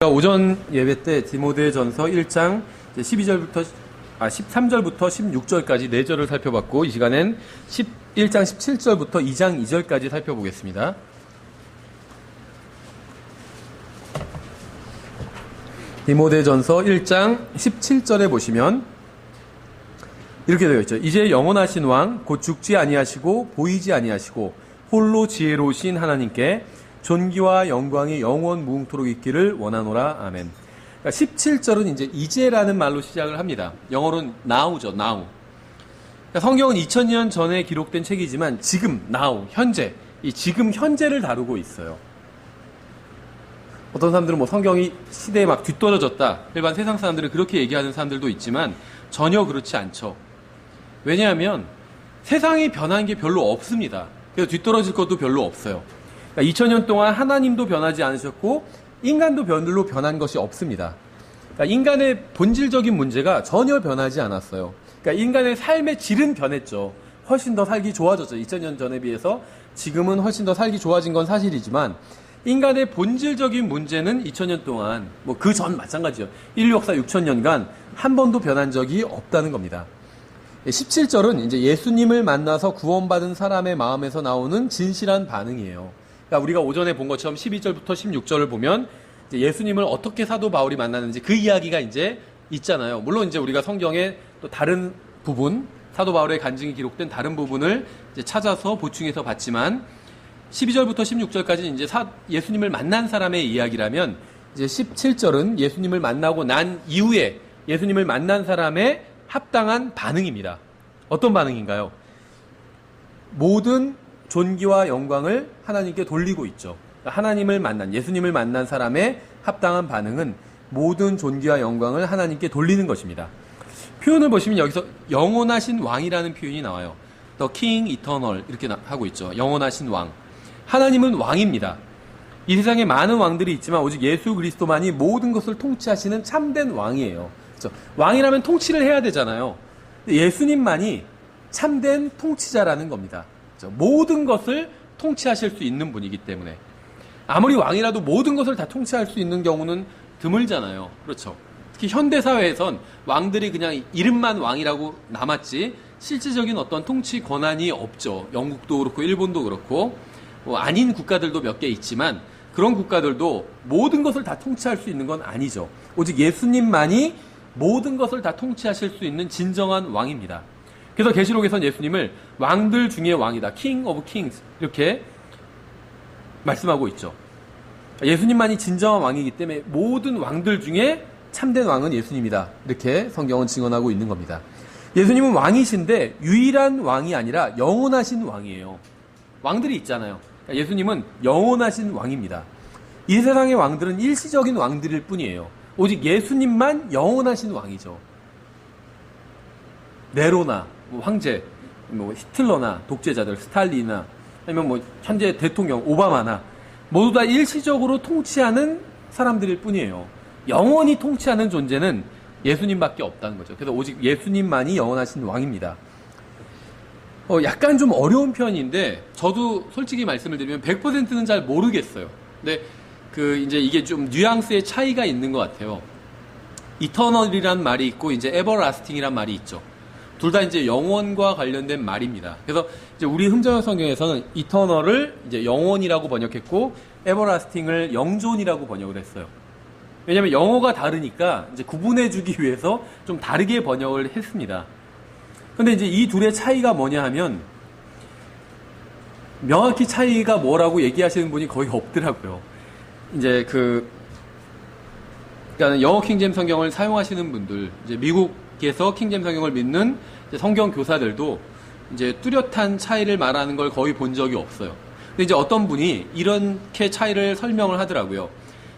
오전 예배 때 디모데전서 1장 13절부터 16절까지 4절을 살펴봤고, 이 시간엔 1장 17절부터 2장 2절까지 살펴보겠습니다. 디모데전서 1장 17절에 보시면 이렇게 되어 있죠. 이제 영원하신 왕 곧 죽지 아니하시고 보이지 아니하시고 홀로 지혜로우신 하나님께 존귀와 영광이 영원 무궁토록 있기를 원하노라. 아멘. 그러니까 17절은 이제라는 말로 시작을 합니다. 영어로는 now죠, now. 그러니까 성경은 2000년 전에 기록된 책이지만 지금, now, 현재, 이 지금 현재를 다루고 있어요. 어떤 사람들은 성경이 시대에 막 뒤떨어졌다, 일반 세상 사람들은 그렇게 얘기하는 사람들도 있지만 전혀 그렇지 않죠. 왜냐하면 세상이 변한 게 별로 없습니다. 그래서 뒤떨어질 것도 별로 없어요. 그러니까 2000년 동안 하나님도 변하지 않으셨고 인간도 별로 변한 것이 없습니다. 그러니까 인간의 본질적인 문제가 전혀 변하지 않았어요. 그러니까 인간의 삶의 질은 변했죠. 훨씬 더 살기 좋아졌죠. 2000년 전에 비해서 지금은 훨씬 더 살기 좋아진 건 사실이지만 인간의 본질적인 문제는 2000년 동안 그 전 마찬가지죠. 인류 역사 6000년간 한 번도 변한 적이 없다는 겁니다. 17절은 예수님을 만나서 구원받은 사람의 마음에서 나오는 진실한 반응이에요. 그러니까 우리가 오전에 본 것처럼 12절부터 16절을 보면 예수님을 어떻게 사도 바울이 만났는지 그 이야기가 있잖아요. 물론 우리가 성경의 또 다른 부분, 사도 바울의 간증이 기록된 다른 부분을 찾아서 보충해서 봤지만 12절부터 16절까지는 예수님을 만난 사람의 이야기라면 17절은 예수님을 만나고 난 이후에 예수님을 만난 사람의 합당한 반응입니다. 어떤 반응인가요? 모든 존귀와 영광을 하나님께 돌리고 있죠. 예수님을 만난 사람의 합당한 반응은 모든 존귀와 영광을 하나님께 돌리는 것입니다. 표현을 보시면 여기서 영원하신 왕이라는 표현이 나와요. The King Eternal 이렇게 하고 있죠. 영원하신 왕. 하나님은 왕입니다. 이 세상에 많은 왕들이 있지만 오직 예수 그리스도만이 모든 것을 통치하시는 참된 왕이에요. 그렇죠? 왕이라면 통치를 해야 되잖아요. 예수님만이 참된 통치자라는 겁니다. 그렇죠? 모든 것을 통치하실 수 있는 분이기 때문에 아무리 왕이라도 모든 것을 다 통치할 수 있는 경우는 드물잖아요. 그렇죠? 특히 현대사회에선 왕들이 그냥 이름만 왕이라고 남았지 실질적인 어떤 통치 권한이 없죠. 영국도 그렇고 일본도 그렇고 아닌 국가들도 몇 개 있지만 그런 국가들도 모든 것을 다 통치할 수 있는 건 아니죠. 오직 예수님만이 모든 것을 다 통치하실 수 있는 진정한 왕입니다. 그래서 계시록에서는 예수님을 왕들 중에 왕이다. King of Kings 이렇게 말씀하고 있죠. 예수님만이 진정한 왕이기 때문에 모든 왕들 중에 참된 왕은 예수님이다. 이렇게 성경은 증언하고 있는 겁니다. 예수님은 왕이신데 유일한 왕이 아니라 영원하신 왕이에요. 왕들이 있잖아요. 예수님은 영원하신 왕입니다. 이 세상의 왕들은 일시적인 왕들일 뿐이에요. 오직 예수님만 영원하신 왕이죠. 네로나 황제, 히틀러나 독재자들, 스탈린이나 아니면 현재 대통령 오바마나 모두 다 일시적으로 통치하는 사람들일 뿐이에요. 영원히 통치하는 존재는 예수님밖에 없다는 거죠. 그래서 오직 예수님만이 영원하신 왕입니다. 약간 좀 어려운 편인데 저도 솔직히 말씀을 드리면 100%는 잘 모르겠어요. 근데 이게 좀 뉘앙스의 차이가 있는 것 같아요. 이터널이란 말이 있고 에버라스팅이란 말이 있죠. 둘 다 영원과 관련된 말입니다. 그래서 우리 흠정역 성경에서는 이터널을 영원이라고 번역했고 에버라스팅을 영존이라고 번역을 했어요. 왜냐하면 영어가 다르니까 구분해주기 위해서 좀 다르게 번역을 했습니다. 근데 이 둘의 차이가 뭐냐 하면 명확히 차이가 뭐라고 얘기하시는 분이 거의 없더라고요. 그러니까 영어 킹제임스 성경을 사용하시는 분들, 미국에서 킹제임스 성경을 믿는 성경 교사들도 뚜렷한 차이를 말하는 걸 거의 본 적이 없어요. 근데 어떤 분이 이렇게 차이를 설명을 하더라고요.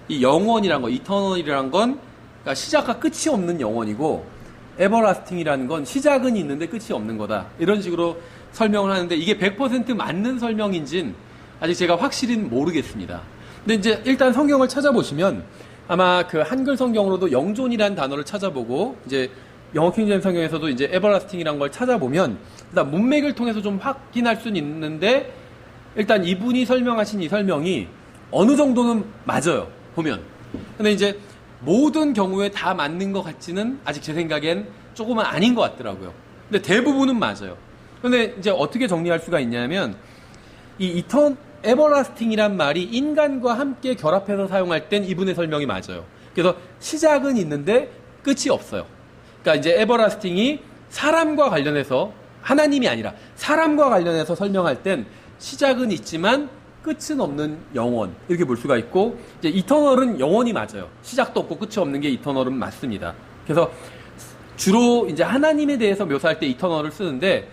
이 영원이란 거, 이터널이란 건 그러니까 시작과 끝이 없는 영원이고 에버라스팅이라는 건 시작은 있는데 끝이 없는 거다. 이런 식으로 설명을 하는데 이게 100% 맞는 설명인지는 아직 제가 확실히는 모르겠습니다. 근데 일단 성경을 찾아보시면 아마 그 한글 성경으로도 영존이라는 단어를 찾아보고 영어 킹제임스 성경에서도 에버라스팅이라는 걸 찾아보면 일단 문맥을 통해서 좀 확인할 수는 있는데 일단 이분이 설명하신 이 설명이 어느 정도는 맞아요. 보면 근데 이제 모든 경우에 다 맞는 것 같지는 아직 제 생각엔 조금은 아닌 것 같더라고요. 근데 대부분은 맞아요. 근데 이제 어떻게 정리할 수가 있냐면 이 에버라스팅이란 말이 인간과 함께 결합해서 사용할 땐 이분의 설명이 맞아요. 그래서 시작은 있는데 끝이 없어요. 그러니까 이제 에버라스팅이 사람과 관련해서 하나님이 아니라 사람과 관련해서 설명할 땐 시작은 있지만 끝은 없는 영원 이렇게 볼 수가 있고 이제 이터널은 영원이 맞아요. 시작도 없고 끝이 없는 게 이터널은 맞습니다. 그래서 주로 이제 하나님에 대해서 묘사할 때 이터널을 쓰는데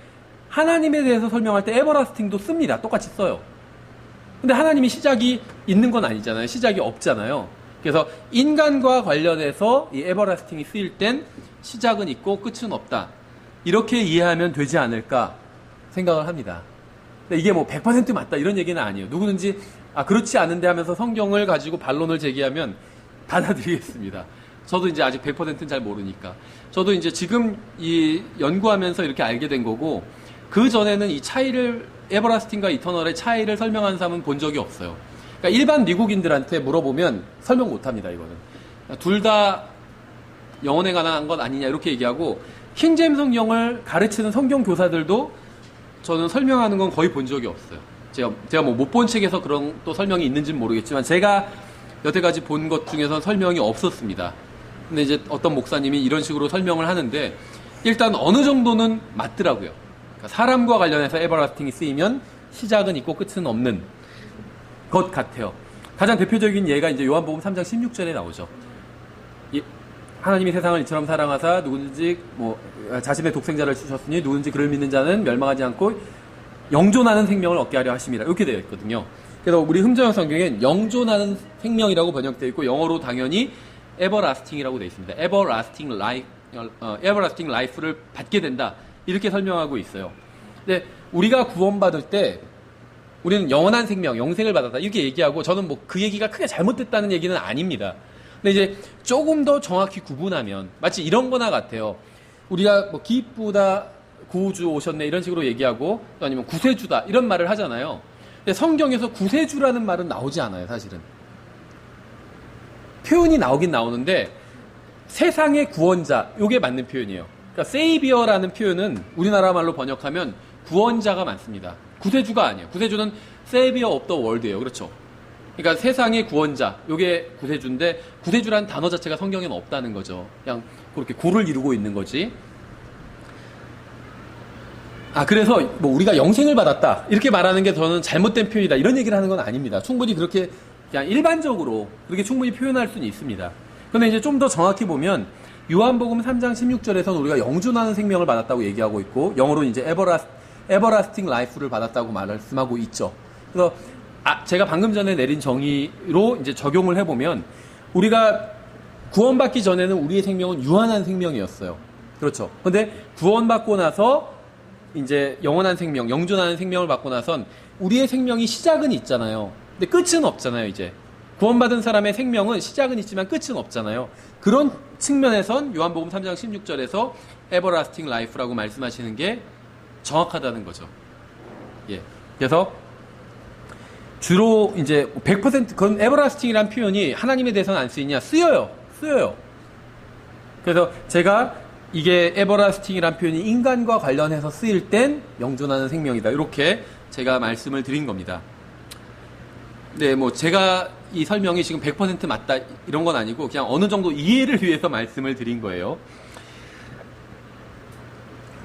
하나님에 대해서 설명할 때 에버라스팅도 씁니다. 똑같이 써요. 근데 하나님이 시작이 있는 건 아니잖아요. 시작이 없잖아요. 그래서 인간과 관련해서 이 에버라스팅이 쓰일 땐 시작은 있고 끝은 없다. 이렇게 이해하면 되지 않을까 생각을 합니다. 근데 이게 뭐 100% 맞다 이런 얘기는 아니에요. 누구든지 그렇지 않은데 하면서 성경을 가지고 반론을 제기하면 받아들이겠습니다. 저도 이제 아직 100%는 잘 모르니까. 저도 이제 지금 이 연구하면서 이렇게 알게 된 거고 그 전에는 이 차이를 에버라스팅과 이터널의 차이를 설명하는 사람은 본 적이 없어요. 그러니까 일반 미국인들한테 물어보면 설명 못합니다. 이거는 둘 다 영혼에 관한 것 아니냐 이렇게 얘기하고 킹제임스 성경을 가르치는 성경 교사들도 저는 설명하는 건 거의 본 적이 없어요. 제가 뭐 못 본 책에서 그런 또 설명이 있는지는 모르겠지만 제가 여태까지 본 것 중에서 설명이 없었습니다. 근데 이제 어떤 목사님이 이런 식으로 설명을 하는데 일단 어느 정도는 맞더라고요. 그러니까 사람과 관련해서 에버라스팅이 쓰이면 시작은 있고 끝은 없는 것 같아요. 가장 대표적인 예가 이제 요한복음 3장 16절에 나오죠. 하나님이 세상을 이처럼 사랑하사 누구든지 자신의 독생자를 주셨으니 누구든지 그를 믿는 자는 멸망하지 않고 영존하는 생명을 얻게 하려 하심이라 이렇게 되어 있거든요. 그래서 우리 흠정형 성경엔 영존하는 생명이라고 번역되어 있고 영어로 당연히 everlasting이라고 되어 있습니다. everlasting life를 받게 된다 이렇게 설명하고 있어요. 근데 우리가 구원받을 때 우리는 영원한 생명, 영생을 받았다 이렇게 얘기하고 저는 뭐 그 얘기가 크게 잘못됐다는 얘기는 아닙니다. 근데 이제 조금 더 정확히 구분하면 마치 이런 거나 같아요. 우리가 뭐 기쁘다 구주 오셨네 이런 식으로 얘기하고 또 아니면 구세주다 이런 말을 하잖아요. 근데 성경에서 구세주라는 말은 나오지 않아요. 사실은 표현이 나오긴 나오는데 세상의 구원자 요게 맞는 표현이에요. 그러니까 세이비어라는 표현은 우리나라 말로 번역하면 구원자가 맞습니다. 구세주가 아니에요. 구세주는 세이비어 오브 더 월드예요. 그렇죠? 그러니까 세상의 구원자 요게 구세주인데 구세주라는 단어 자체가 성경에는 없다는 거죠. 그냥 그렇게 구를 이루고 있는 거지. 그래서 뭐 우리가 영생을 받았다 이렇게 말하는 게 저는 잘못된 표현이다 이런 얘기를 하는 건 아닙니다. 충분히 그렇게 그냥 일반적으로 그렇게 충분히 표현할 수는 있습니다. 그런데 이제 좀 더 정확히 보면 요한복음 3장 16절에서는 우리가 영존하는 생명을 받았다고 얘기하고 있고 영어로 이제 에버라스팅 라이프를 받았다고 말씀하고 있죠. 그래서 제가 방금 전에 내린 정의로 이제 적용을 해보면 우리가 구원받기 전에는 우리의 생명은 유한한 생명이었어요. 그렇죠. 근데 구원받고 나서 이제 영원한 생명, 영존하는 생명을 받고 나선 우리의 생명이 시작은 있잖아요. 근데 끝은 없잖아요, 이제. 구원받은 사람의 생명은 시작은 있지만 끝은 없잖아요. 그런 측면에선 요한복음 3장 16절에서 everlasting life라고 말씀하시는 게 정확하다는 거죠. 예. 그래서 주로 이제 100% 그건 everlasting이라는 표현이 하나님에 대해서는 안 쓰이냐? 쓰여요. 그래서 제가 이게 에버라스팅이라는 표현이 인간과 관련해서 쓰일 땐 영존하는 생명이다. 이렇게 제가 말씀을 드린 겁니다. 네, 뭐 제가 이 설명이 지금 100% 맞다 이런 건 아니고 그냥 어느 정도 이해를 위해서 말씀을 드린 거예요.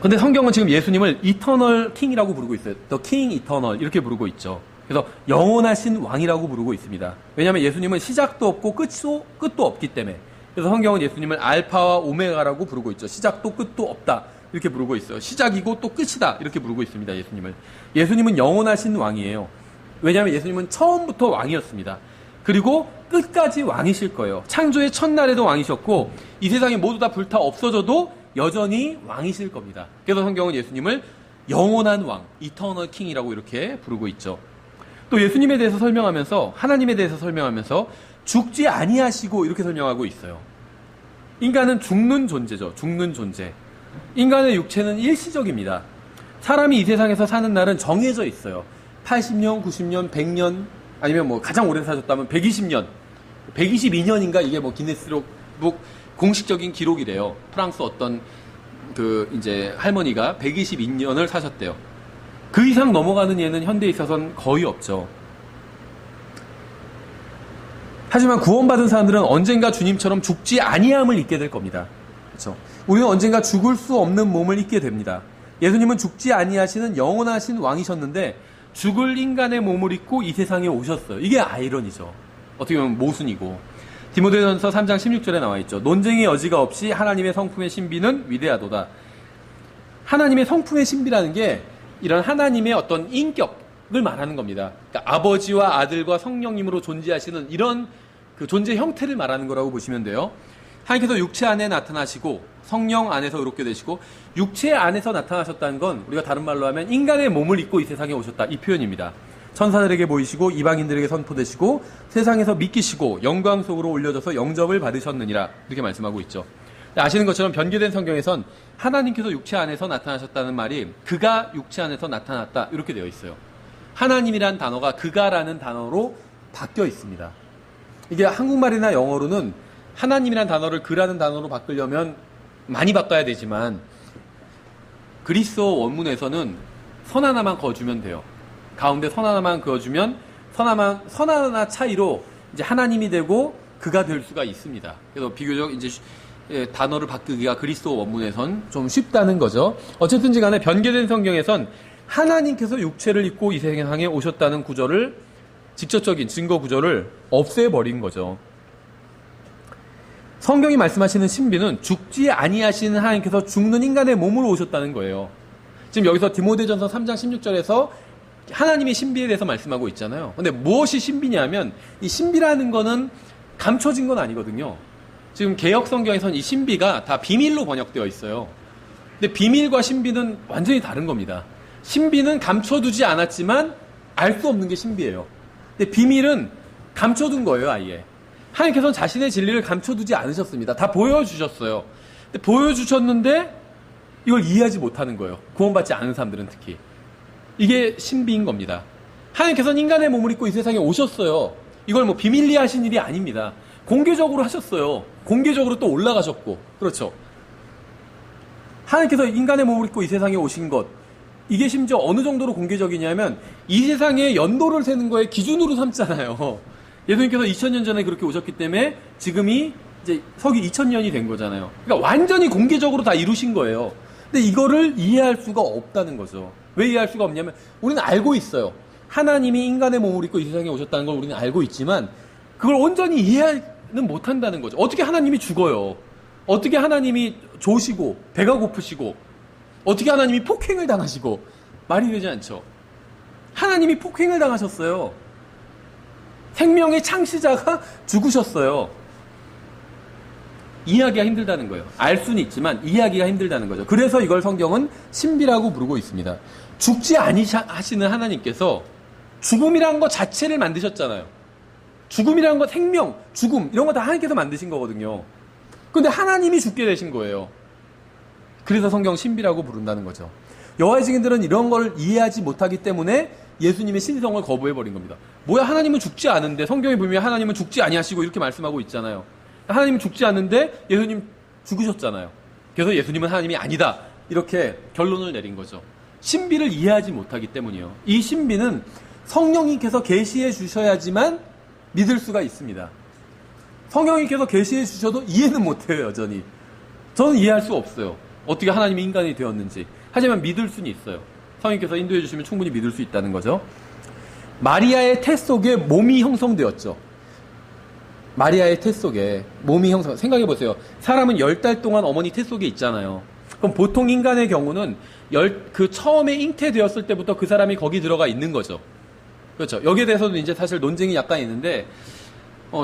근데 성경은 지금 예수님을 이터널 킹이라고 부르고 있어요. The King Eternal 이렇게 부르고 있죠. 그래서 영원하신 왕이라고 부르고 있습니다. 왜냐하면 예수님은 시작도 없고 끝도 없기 때문에. 그래서 성경은 예수님을 알파와 오메가라고 부르고 있죠. 시작도 끝도 없다 이렇게 부르고 있어요. 시작이고 또 끝이다 이렇게 부르고 있습니다. 예수님은 영원하신 왕이에요. 왜냐하면 예수님은 처음부터 왕이었습니다. 그리고 끝까지 왕이실 거예요. 창조의 첫날에도 왕이셨고 이 세상에 모두 다 불타 없어져도 여전히 왕이실 겁니다. 그래서 성경은 예수님을 영원한 왕, 이터널 킹이라고 이렇게 부르고 있죠. 또 예수님에 대해서 설명하면서 하나님에 대해서 설명하면서 죽지 아니하시고 이렇게 설명하고 있어요. 인간은 죽는 존재죠. 죽는 존재. 인간의 육체는 일시적입니다. 사람이 이 세상에서 사는 날은 정해져 있어요. 80년, 90년, 100년 아니면 뭐 가장 오래 사셨다면 120년, 122년인가 이게 뭐 기네스록 공식적인 기록이래요. 프랑스 어떤 이제 할머니가 122년을 사셨대요. 그 이상 넘어가는 예는 현대에 있어서는 거의 없죠. 하지만 구원받은 사람들은 언젠가 주님처럼 죽지 아니함을 잊게 될 겁니다. 그렇죠? 우리는 언젠가 죽을 수 없는 몸을 잊게 됩니다. 예수님은 죽지 아니하시는 영원하신 왕이셨는데 죽을 인간의 몸을 입고 이 세상에 오셨어요. 이게 아이러니죠. 어떻게 보면 모순이고. 디모데전서 3장 16절에 나와 있죠. 논쟁의 여지가 없이 하나님의 성품의 신비는 위대하도다. 하나님의 성품의 신비라는 게 이런 하나님의 어떤 인격을 말하는 겁니다. 그러니까 아버지와 아들과 성령님으로 존재하시는 이런 그 존재 형태를 말하는 거라고 보시면 돼요. 하나님께서 육체 안에 나타나시고 성령 안에서 의롭게 되시고 육체 안에서 나타나셨다는 건 우리가 다른 말로 하면 인간의 몸을 입고 이 세상에 오셨다. 이 표현입니다. 천사들에게 보이시고 이방인들에게 선포되시고 세상에서 믿기시고 영광 속으로 올려져서 영접을 받으셨느니라. 이렇게 말씀하고 있죠. 아시는 것처럼 변개된 성경에선 하나님께서 육체 안에서 나타나셨다는 말이 그가 육체 안에서 나타났다 이렇게 되어 있어요. 하나님이란 단어가 그가라는 단어로 바뀌어 있습니다. 이게 한국말이나 영어로는 하나님이란 단어를 그라는 단어로 바꾸려면 많이 바꿔야 되지만 그리스어 원문에서는 선 하나만 그어주면 돼요. 가운데 선 하나만 그어주면 선 하나 차이로 이제 하나님이 되고 그가 될 수가 있습니다. 그래서 비교적 이제 단어를 바꾸기가 그리스도 원문에선 좀 쉽다는 거죠. 어쨌든지 간에 변개된 성경에선 하나님께서 육체를 입고 이 세상에 오셨다는 구절을 직접적인 증거 구절을 없애버린 거죠. 성경이 말씀하시는 신비는 죽지 아니하시는 하나님께서 죽는 인간의 몸으로 오셨다는 거예요. 지금 여기서 디모데전서 3장 16절에서 하나님의 신비에 대해서 말씀하고 있잖아요. 근데 무엇이 신비냐면 이 신비라는 거는 감춰진 건 아니거든요. 지금 개역 성경에서는 이 신비가 다 비밀로 번역되어 있어요. 근데 비밀과 신비는 완전히 다른 겁니다. 신비는 감춰두지 않았지만 알 수 없는 게 신비예요. 근데 비밀은 감춰둔 거예요, 아예. 하나님께서는 자신의 진리를 감춰두지 않으셨습니다. 다 보여주셨어요. 근데 보여주셨는데 이걸 이해하지 못하는 거예요. 구원받지 않은 사람들은 특히. 이게 신비인 겁니다. 하나님께서는 인간의 몸을 입고 이 세상에 오셨어요. 이걸 뭐 비밀리 하신 일이 아닙니다. 공개적으로 하셨어요. 공개적으로 또 올라가셨고. 그렇죠. 하나님께서 인간의 몸을 입고 이 세상에 오신 것, 이게 심지어 어느 정도로 공개적이냐면 이 세상의 연도를 세는 거에 기준으로 삼잖아요. 예수님께서 2000년 전에 그렇게 오셨기 때문에 지금이 이제 서기 2000년이 된 거잖아요. 그러니까 완전히 공개적으로 다 이루신 거예요. 근데 이거를 이해할 수가 없다는 거죠. 왜 이해할 수가 없냐면 우리는 알고 있어요. 하나님이 인간의 몸을 입고 이 세상에 오셨다는 걸 우리는 알고 있지만 그걸 온전히 이해는 못한다는 거죠. 어떻게 하나님이 죽어요? 어떻게 하나님이 조시고 배가 고프시고 어떻게 하나님이 폭행을 당하시고 말이 되지 않죠. 하나님이 폭행을 당하셨어요. 생명의 창시자가 죽으셨어요. 이해하기가 힘들다는 거예요. 알 수는 있지만 이해하기가 힘들다는 거죠. 그래서 이걸 성경은 신비라고 부르고 있습니다. 죽지 아니하시는 하나님께서 죽음이라는 것 자체를 만드셨잖아요. 죽음이라는 것, 생명, 죽음 이런 거 다 하나님께서 만드신 거거든요. 그런데 하나님이 죽게 되신 거예요. 그래서 성경 신비라고 부른다는 거죠. 여호와의 증인들은 이런 걸 이해하지 못하기 때문에 예수님의 신성을 거부해버린 겁니다. 뭐야, 하나님은 죽지 않은데, 성경에 보면 하나님은 죽지 아니하시고 이렇게 말씀하고 있잖아요. 하나님은 죽지 않는데 예수님 죽으셨잖아요. 그래서 예수님은 하나님이 아니다, 이렇게 결론을 내린 거죠. 신비를 이해하지 못하기 때문이에요. 이 신비는 성령님께서 계시해 주셔야지만 믿을 수가 있습니다. 성령님께서 계시해 주셔도 이해는 못해요, 여전히. 저는 이해할 수 없어요. 어떻게 하나님이 인간이 되었는지. 하지만 믿을 수는 있어요. 성령님께서 인도해 주시면 충분히 믿을 수 있다는 거죠. 마리아의 태 속에 몸이 형성되었죠. 마리아의 태 속에 몸이 생각해 보세요. 사람은 10달 동안 어머니 태 속에 있잖아요. 그럼 보통 인간의 경우는 그 처음에 잉태되었을 때부터 그 사람이 거기 들어가 있는 거죠. 그렇죠. 여기에 대해서는 이제 사실 논쟁이 약간 있는데,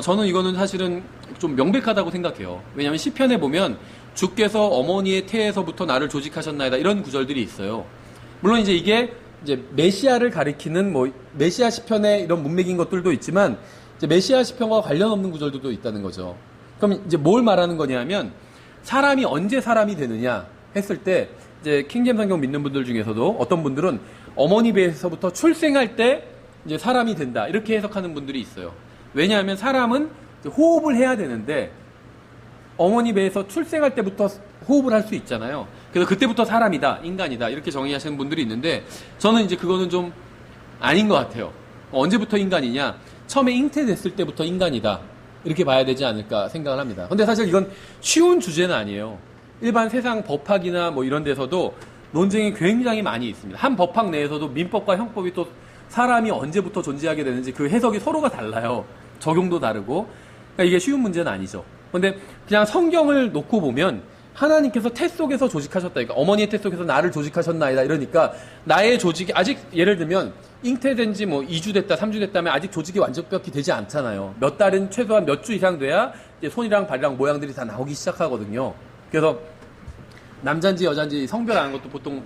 저는 이거는 사실은 좀 명백하다고 생각해요. 왜냐하면 시편에 보면 주께서 어머니의 태에서부터 나를 조직하셨나이다, 이런 구절들이 있어요. 물론 이제 이게 이제 메시아를 가리키는 뭐 메시아 시편에 이런 문맥인 것들도 있지만 이제 메시아 시편과 관련 없는 구절들도 있다는 거죠. 그럼 이제 뭘 말하는 거냐면 사람이 언제 사람이 되느냐 했을 때 이제 킹제임 성경 믿는 분들 중에서도 어떤 분들은 어머니 배에서부터 출생할 때 이제 사람이 된다, 이렇게 해석하는 분들이 있어요. 왜냐하면 사람은 호흡을 해야 되는데 어머니 배에서 출생할 때부터 호흡을 할 수 있잖아요. 그래서 그때부터 사람이다, 인간이다 이렇게 정의하시는 분들이 있는데 저는 이제 그거는 좀 아닌 것 같아요. 언제부터 인간이냐? 처음에 잉태됐을 때부터 인간이다 이렇게 봐야 되지 않을까 생각을 합니다. 근데 사실 이건 쉬운 주제는 아니에요. 일반 세상 법학이나 뭐 이런 데서도 논쟁이 굉장히 많이 있습니다. 한 법학 내에서도 민법과 형법이 또 사람이 언제부터 존재하게 되는지 그 해석이 서로가 달라요. 적용도 다르고. 그러니까 이게 쉬운 문제는 아니죠. 근데 그냥 성경을 놓고 보면 하나님께서 태 속에서 조직하셨다. 그러니까 어머니의 태 속에서 나를 조직하셨나이다. 이러니까 나의 조직이 아직 예를 들면 잉태된 지 뭐 2주 됐다, 3주 됐다면 아직 조직이 완벽히 되지 않잖아요. 몇 달은 최소한 몇 주 이상 돼야 이제 손이랑 발이랑 모양들이 다 나오기 시작하거든요. 그래서 남자인지 여자인지 성별하는 것도 보통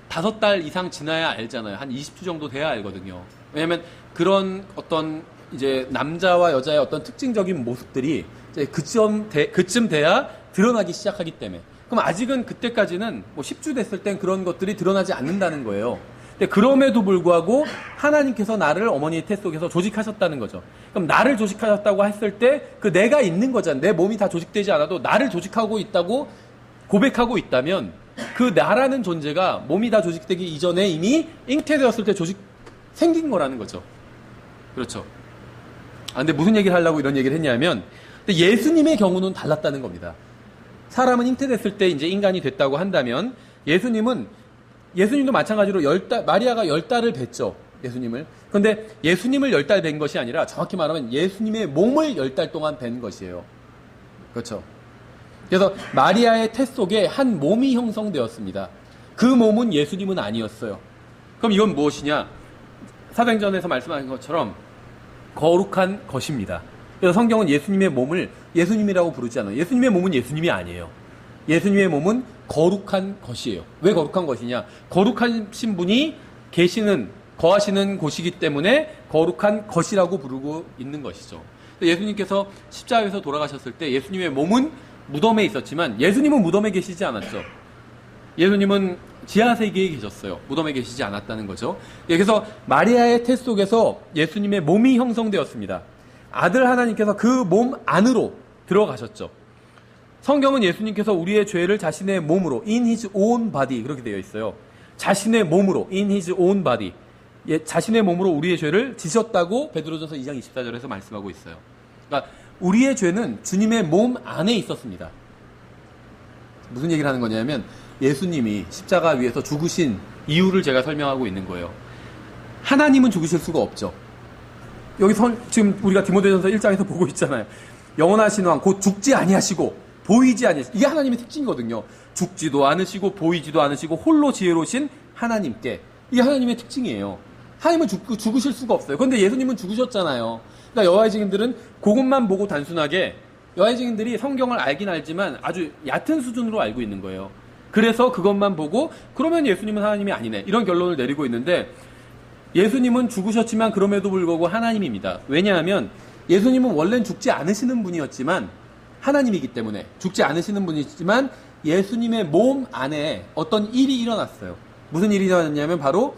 5달 이상 지나야 알잖아요. 한 20주 정도 돼야 알거든요. 왜냐면 그런 어떤 이제 남자와 여자의 어떤 특징적인 모습들이 이제 그쯤 돼야 드러나기 시작하기 때문에. 그럼 아직은 그때까지는 뭐 10주 됐을 땐 그런 것들이 드러나지 않는다는 거예요. 근데 그럼에도 불구하고 하나님께서 나를 어머니의 태 속에서 조직하셨다는 거죠. 그럼 나를 조직하셨다고 했을 때 그 내가 있는 거잖아요. 내 몸이 다 조직되지 않아도 나를 조직하고 있다고 고백하고 있다면 그 나라는 존재가 몸이 다 조직되기 이전에 이미 잉태되었을 때 생긴 거라는 거죠. 그렇죠. 근데 무슨 얘기를 하려고 이런 얘기를 했냐면 예수님의 경우는 달랐다는 겁니다. 사람은 잉태됐을 때 이제 인간이 됐다고 한다면 예수님도 마찬가지로 마리아가 10달을 뵀죠. 예수님을. 그런데 예수님을 10달 뵌 것이 아니라 정확히 말하면 예수님의 몸을 10달 동안 뵌 것이에요. 그렇죠. 그래서 마리아의 태 속에 한 몸이 형성되었습니다. 그 몸은 예수님은 아니었어요. 그럼 이건 무엇이냐? 사도행전에서 말씀하신 것처럼 거룩한 것입니다. 그래서 성경은 예수님의 몸을 예수님이라고 부르지 않아요. 예수님의 몸은 예수님이 아니에요. 예수님의 몸은 거룩한 것이에요. 왜 거룩한 것이냐? 거룩하신 분이 거하시는 곳이기 때문에 거룩한 것이라고 부르고 있는 것이죠. 예수님께서 십자가에서 돌아가셨을 때 예수님의 몸은 무덤에 있었지만 예수님은 무덤에 계시지 않았죠. 예수님은 지하세계에 계셨어요. 무덤에 계시지 않았다는 거죠. 그래서 마리아의 태 속에서 예수님의 몸이 형성되었습니다. 아들 하나님께서 그 몸 안으로 들어가셨죠. 성경은 예수님께서 우리의 죄를 자신의 몸으로 in his own body 그렇게 되어 있어요. 자신의 몸으로 in his own body 자신의 몸으로 우리의 죄를 지셨다고 베드로전서 2장 24절에서 말씀하고 있어요. 그러니까 우리의 죄는 주님의 몸 안에 있었습니다. 무슨 얘기를 하는 거냐면 예수님이 십자가 위에서 죽으신 이유를 제가 설명하고 있는 거예요. 하나님은 죽으실 수가 없죠. 여기 지금 우리가 디모데전서 1장에서 보고 있잖아요. 영원하신 왕 곧 죽지 아니하시고 보이지 아니하시고 이게 하나님의 특징이거든요. 죽지도 않으시고 보이지도 않으시고 홀로 지혜로우신 하나님께 이게 하나님의 특징이에요. 하나님은 죽으실 수가 없어요. 그런데 예수님은 죽으셨잖아요. 그러니까 여호와의 증인들은 그것만 보고 단순하게 여호와의 증인들이 성경을 알긴 알지만 아주 얕은 수준으로 알고 있는 거예요. 그래서 그것만 보고 그러면 예수님은 하나님이 아니네 이런 결론을 내리고 있는데 예수님은 죽으셨지만 그럼에도 불구하고 하나님입니다. 왜냐하면 예수님은 원래는 죽지 않으시는 분이었지만 하나님이기 때문에 죽지 않으시는 분이지만 예수님의 몸 안에 어떤 일이 일어났어요. 무슨 일이 일어났냐면 바로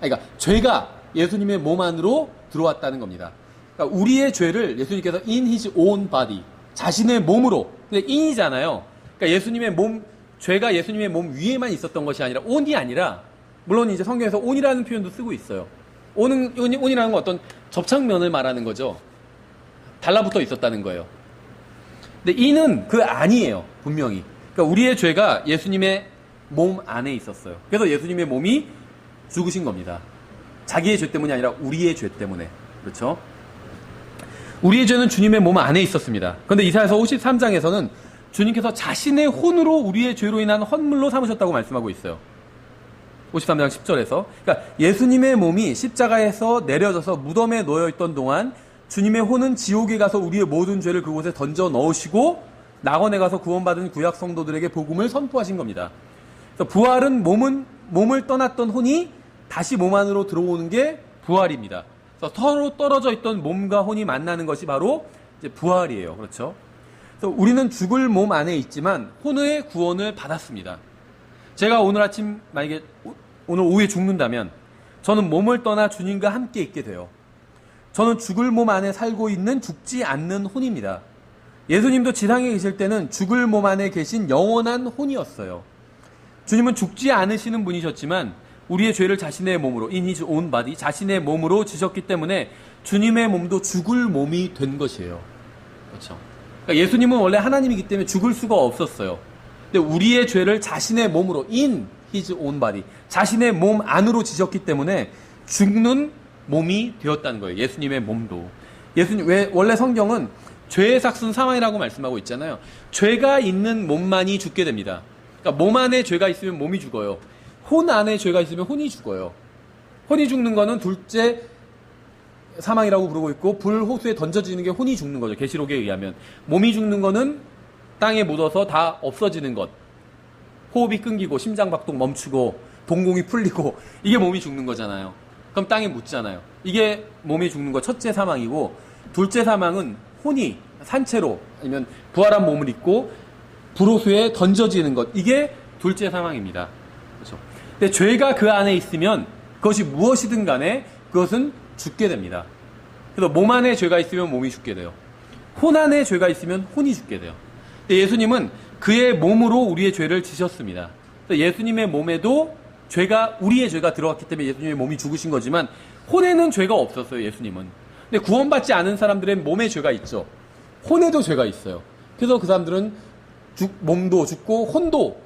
그러니까 죄가 예수님의 몸 안으로 들어왔다는 겁니다. 그러니까 우리의 죄를 예수님께서 in his own body 자신의 몸으로 근데 in이잖아요. 그러니까 죄가 예수님의 몸 위에만 있었던 것이 아니라 on이 아니라 물론 이제 성경에서 on이라는 표현도 쓰고 있어요. on이라는 건 어떤 접착면을 말하는 거죠. 달라붙어 있었다는 거예요. 근데 in은 그 아니에요. 분명히. 그러니까 우리의 죄가 예수님의 몸 안에 있었어요. 그래서 예수님의 몸이 죽으신 겁니다. 자기의 죄 때문이 아니라 우리의 죄 때문에. 그렇죠? 우리의 죄는 주님의 몸 안에 있었습니다. 그런데 이사야서 53장에서는 주님께서 자신의 혼으로 우리의 죄로 인한 헌물로 삼으셨다고 말씀하고 있어요. 53장 10절에서. 그러니까 예수님의 몸이 십자가에서 내려져서 무덤에 놓여있던 동안 주님의 혼은 지옥에 가서 우리의 모든 죄를 그곳에 던져 넣으시고 낙원에 가서 구원받은 구약 성도들에게 복음을 선포하신 겁니다. 그래서 부활은 몸을 떠났던 혼이 다시 몸 안으로 들어오는 게 부활입니다. 그래서 서로 떨어져 있던 몸과 혼이 만나는 것이 바로 이제 부활이에요. 그렇죠? 그래서 우리는 죽을 몸 안에 있지만 혼의 구원을 받았습니다. 제가 오늘 아침 만약에 오늘 오후에 죽는다면 저는 몸을 떠나 주님과 함께 있게 돼요. 저는 죽을 몸 안에 살고 있는 죽지 않는 혼입니다. 예수님도 지상에 계실 때는 죽을 몸 안에 계신 영원한 혼이었어요. 주님은 죽지 않으시는 분이셨지만 우리의 죄를 자신의 몸으로 in his own body 자신의 몸으로 지셨기 때문에 주님의 몸도 죽을 몸이 된 것이에요. 그렇죠? 그러니까 예수님은 원래 하나님이기 때문에 죽을 수가 없었어요. 근데 우리의 죄를 자신의 몸으로 in his own body 자신의 몸 안으로 지셨기 때문에 죽는 몸이 되었다는 거예요. 예수님의 몸도. 예수님 왜 원래 성경은 죄의 삭은 사망이라고 말씀하고 있잖아요. 죄가 있는 몸만이 죽게 됩니다. 그러니까 몸 안에 죄가 있으면 몸이 죽어요. 혼 안에 죄가 있으면 혼이 죽어요. 혼이 죽는 거는 둘째 사망이라고 부르고 있고 불호수에 던져지는 게 혼이 죽는 거죠. 계시록에 의하면. 몸이 죽는 거는 땅에 묻어서 다 없어지는 것. 호흡이 끊기고 심장박동 멈추고 동공이 풀리고 이게 몸이 죽는 거잖아요. 그럼 땅에 묻잖아요. 이게 몸이 죽는 거 첫째 사망이고 둘째 사망은 혼이 산채로 아니면 부활한 몸을 입고 불호수에 던져지는 것. 이게 둘째 사망입니다. 그렇죠? 근데 죄가 그 안에 있으면 그것이 무엇이든 간에 그것은 죽게 됩니다. 그래서 몸 안에 죄가 있으면 몸이 죽게 돼요. 혼 안에 죄가 있으면 혼이 죽게 돼요. 근데 예수님은 그의 몸으로 우리의 죄를 지셨습니다. 그래서 예수님의 몸에도 우리의 죄가 들어갔기 때문에 예수님의 몸이 죽으신 거지만 혼에는 죄가 없었어요. 예수님은. 근데 구원받지 않은 사람들의 몸에 죄가 있죠. 혼에도 죄가 있어요. 그래서 그 사람들은 몸도 죽고 혼도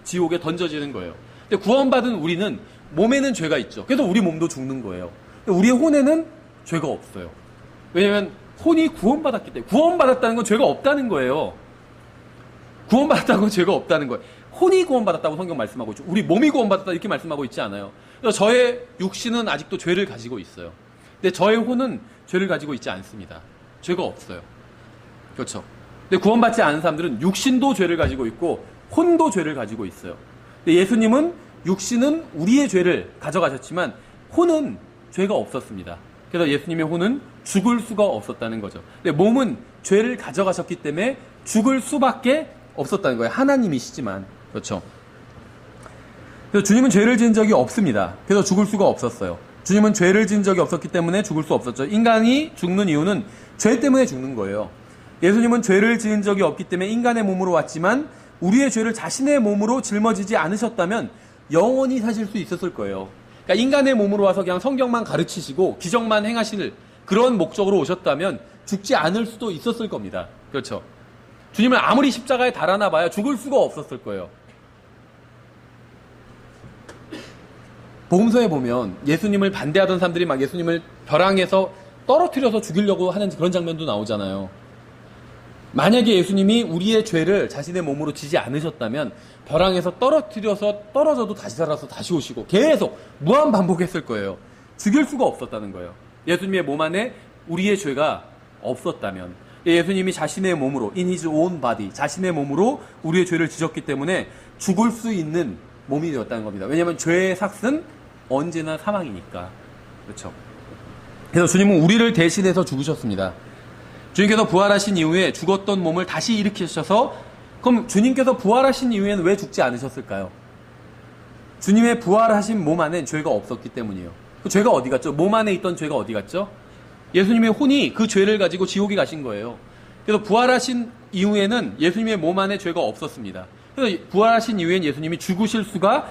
지옥에 던져지는 거예요. 근데 구원받은 우리는 몸에는 죄가 있죠. 그래서 우리 몸도 죽는 거예요. 근데 우리의 혼에는 죄가 없어요. 왜냐하면 혼이 구원받았기 때문에. 구원받았다는 건 죄가 없다는 거예요. 구원받았다는 건 죄가 없다는 거예요. 혼이 구원받았다고 성경 말씀하고 있죠. 우리 몸이 구원받았다 이렇게 말씀하고 있지 않아요. 그래서 저의 육신은 아직도 죄를 가지고 있어요. 근데 저의 혼은 죄를 가지고 있지 않습니다. 죄가 없어요. 그렇죠. 근데 구원받지 않은 사람들은 육신도 죄를 가지고 있고 혼도 죄를 가지고 있어요. 근데 예수님은 육신은 우리의 죄를 가져가셨지만 혼은 죄가 없었습니다. 그래서 예수님의 혼은 죽을 수가 없었다는 거죠. 근데 몸은 죄를 가져가셨기 때문에 죽을 수밖에 없었다는 거예요. 하나님이시지만. 그렇죠. 그래서 주님은 죄를 지은 적이 없습니다. 그래서 죽을 수가 없었어요. 주님은 죄를 지은 적이 없었기 때문에 죽을 수 없었죠. 인간이 죽는 이유는 죄 때문에 죽는 거예요. 예수님은 죄를 지은 적이 없기 때문에 인간의 몸으로 왔지만 우리의 죄를 자신의 몸으로 짊어지지 않으셨다면 영원히 사실 수 있었을 거예요. 그러니까 인간의 몸으로 와서 그냥 성경만 가르치시고 기적만 행하실 그런 목적으로 오셨다면 죽지 않을 수도 있었을 겁니다. 그렇죠. 주님은 아무리 십자가에 달아나 봐야 죽을 수가 없었을 거예요. 복음서에 보면 예수님을 반대하던 사람들이 막 예수님을 벼랑에서 떨어뜨려서 죽이려고 하는 그런 장면도 나오잖아요. 만약에 예수님이 우리의 죄를 자신의 몸으로 지지 않으셨다면 벼랑에서 떨어져도 다시 살아서 다시 오시고 계속 무한 반복했을 거예요. 죽일 수가 없었다는 거예요. 예수님의 몸 안에 우리의 죄가 없었다면 예수님이 자신의 몸으로 in his own body 자신의 몸으로 우리의 죄를 지셨기 때문에 죽을 수 있는 몸이 되었다는 겁니다. 왜냐하면 죄의 삭은 언제나 사망이니까. 그렇죠. 그래서 주님은 우리를 대신해서 죽으셨습니다. 주님께서 부활하신 이후에 죽었던 몸을 다시 일으키셔서 그럼 주님께서 부활하신 이후에는 왜 죽지 않으셨을까요? 주님의 부활하신 몸 안엔 죄가 없었기 때문이에요. 그 죄가 어디 갔죠? 몸 안에 있던 죄가 어디 갔죠? 예수님의 혼이 그 죄를 가지고 지옥에 가신 거예요. 그래서 부활하신 이후에는 예수님의 몸 안에 죄가 없었습니다. 그래서 부활하신 이후엔 예수님이 죽으실 수가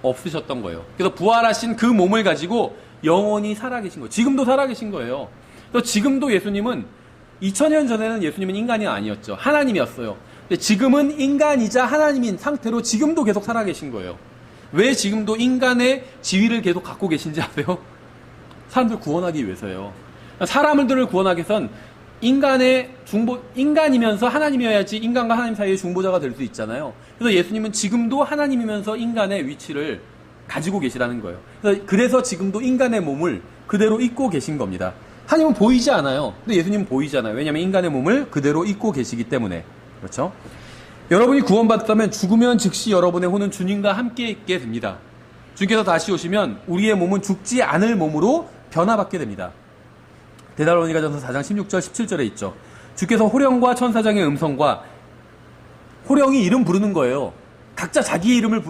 없으셨던 거예요. 그래서 부활하신 그 몸을 가지고 영원히 살아계신 거예요. 지금도 살아계신 거예요. 그래서 지금도 예수님은 2000년 전에는 예수님은 인간이 아니었죠. 하나님이었어요. 근데 지금은 인간이자 하나님인 상태로 지금도 계속 살아계신 거예요. 왜 지금도 인간의 지위를 계속 갖고 계신지 아세요? 사람들 구원하기 위해서요. 사람들을 구원하기 위해선 인간이면서 하나님이어야지 인간과 하나님 사이의 중보자가 될 수 있잖아요. 그래서 예수님은 지금도 하나님이면서 인간의 위치를 가지고 계시라는 거예요. 그래서 지금도 인간의 몸을 그대로 입고 계신 겁니다. 하나님은 보이지 않아요. 근데 예수님은 보이잖아요. 왜냐하면 인간의 몸을 그대로 입고 계시기 때문에. 그렇죠? 여러분이 구원받았다면 죽으면 즉시 여러분의 혼은 주님과 함께 있게 됩니다. 주님께서 다시 오시면 우리의 몸은 죽지 않을 몸으로 변화받게 됩니다. 데살로니가전서 4장 16절 17절에 있죠. 주께서 호령과 천사장의 음성과 호령이 이름 부르는 거예요. 각자 자기의 이름을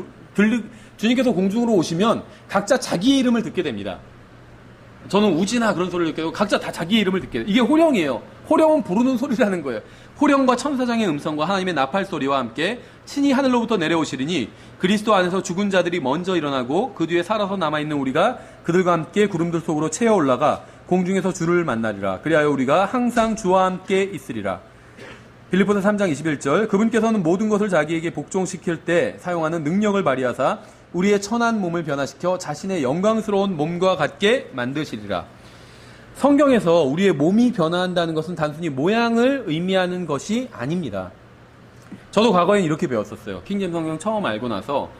주님께서 공중으로 오시면 각자 자기의 이름을 듣게 됩니다. 저는 우지나 그런 소리를 듣게 되고 각자 다 자기 이름을 듣게 돼요. 이게 호령이에요. 호령은 부르는 소리라는 거예요. 호령과 천사장의 음성과 하나님의 나팔 소리와 함께 친히 하늘로부터 내려오시리니 그리스도 안에서 죽은 자들이 먼저 일어나고 그 뒤에 살아서 남아있는 우리가 그들과 함께 구름들 속으로 채어 올라가 공중에서 주를 만나리라. 그리하여 우리가 항상 주와 함께 있으리라. 빌립보서 3장 21절 그분께서는 모든 것을 자기에게 복종시킬 때 사용하는 능력을 발휘하사 우리의 천한 몸을 변화시켜 자신의 영광스러운 몸과 같게 만드시리라. 성경에서 우리의 몸이 변화한다는 것은 단순히 모양을 의미하는 것이 아닙니다. 저도 과거엔 이렇게 배웠었어요. 킹잼 성경 처음 알고 나서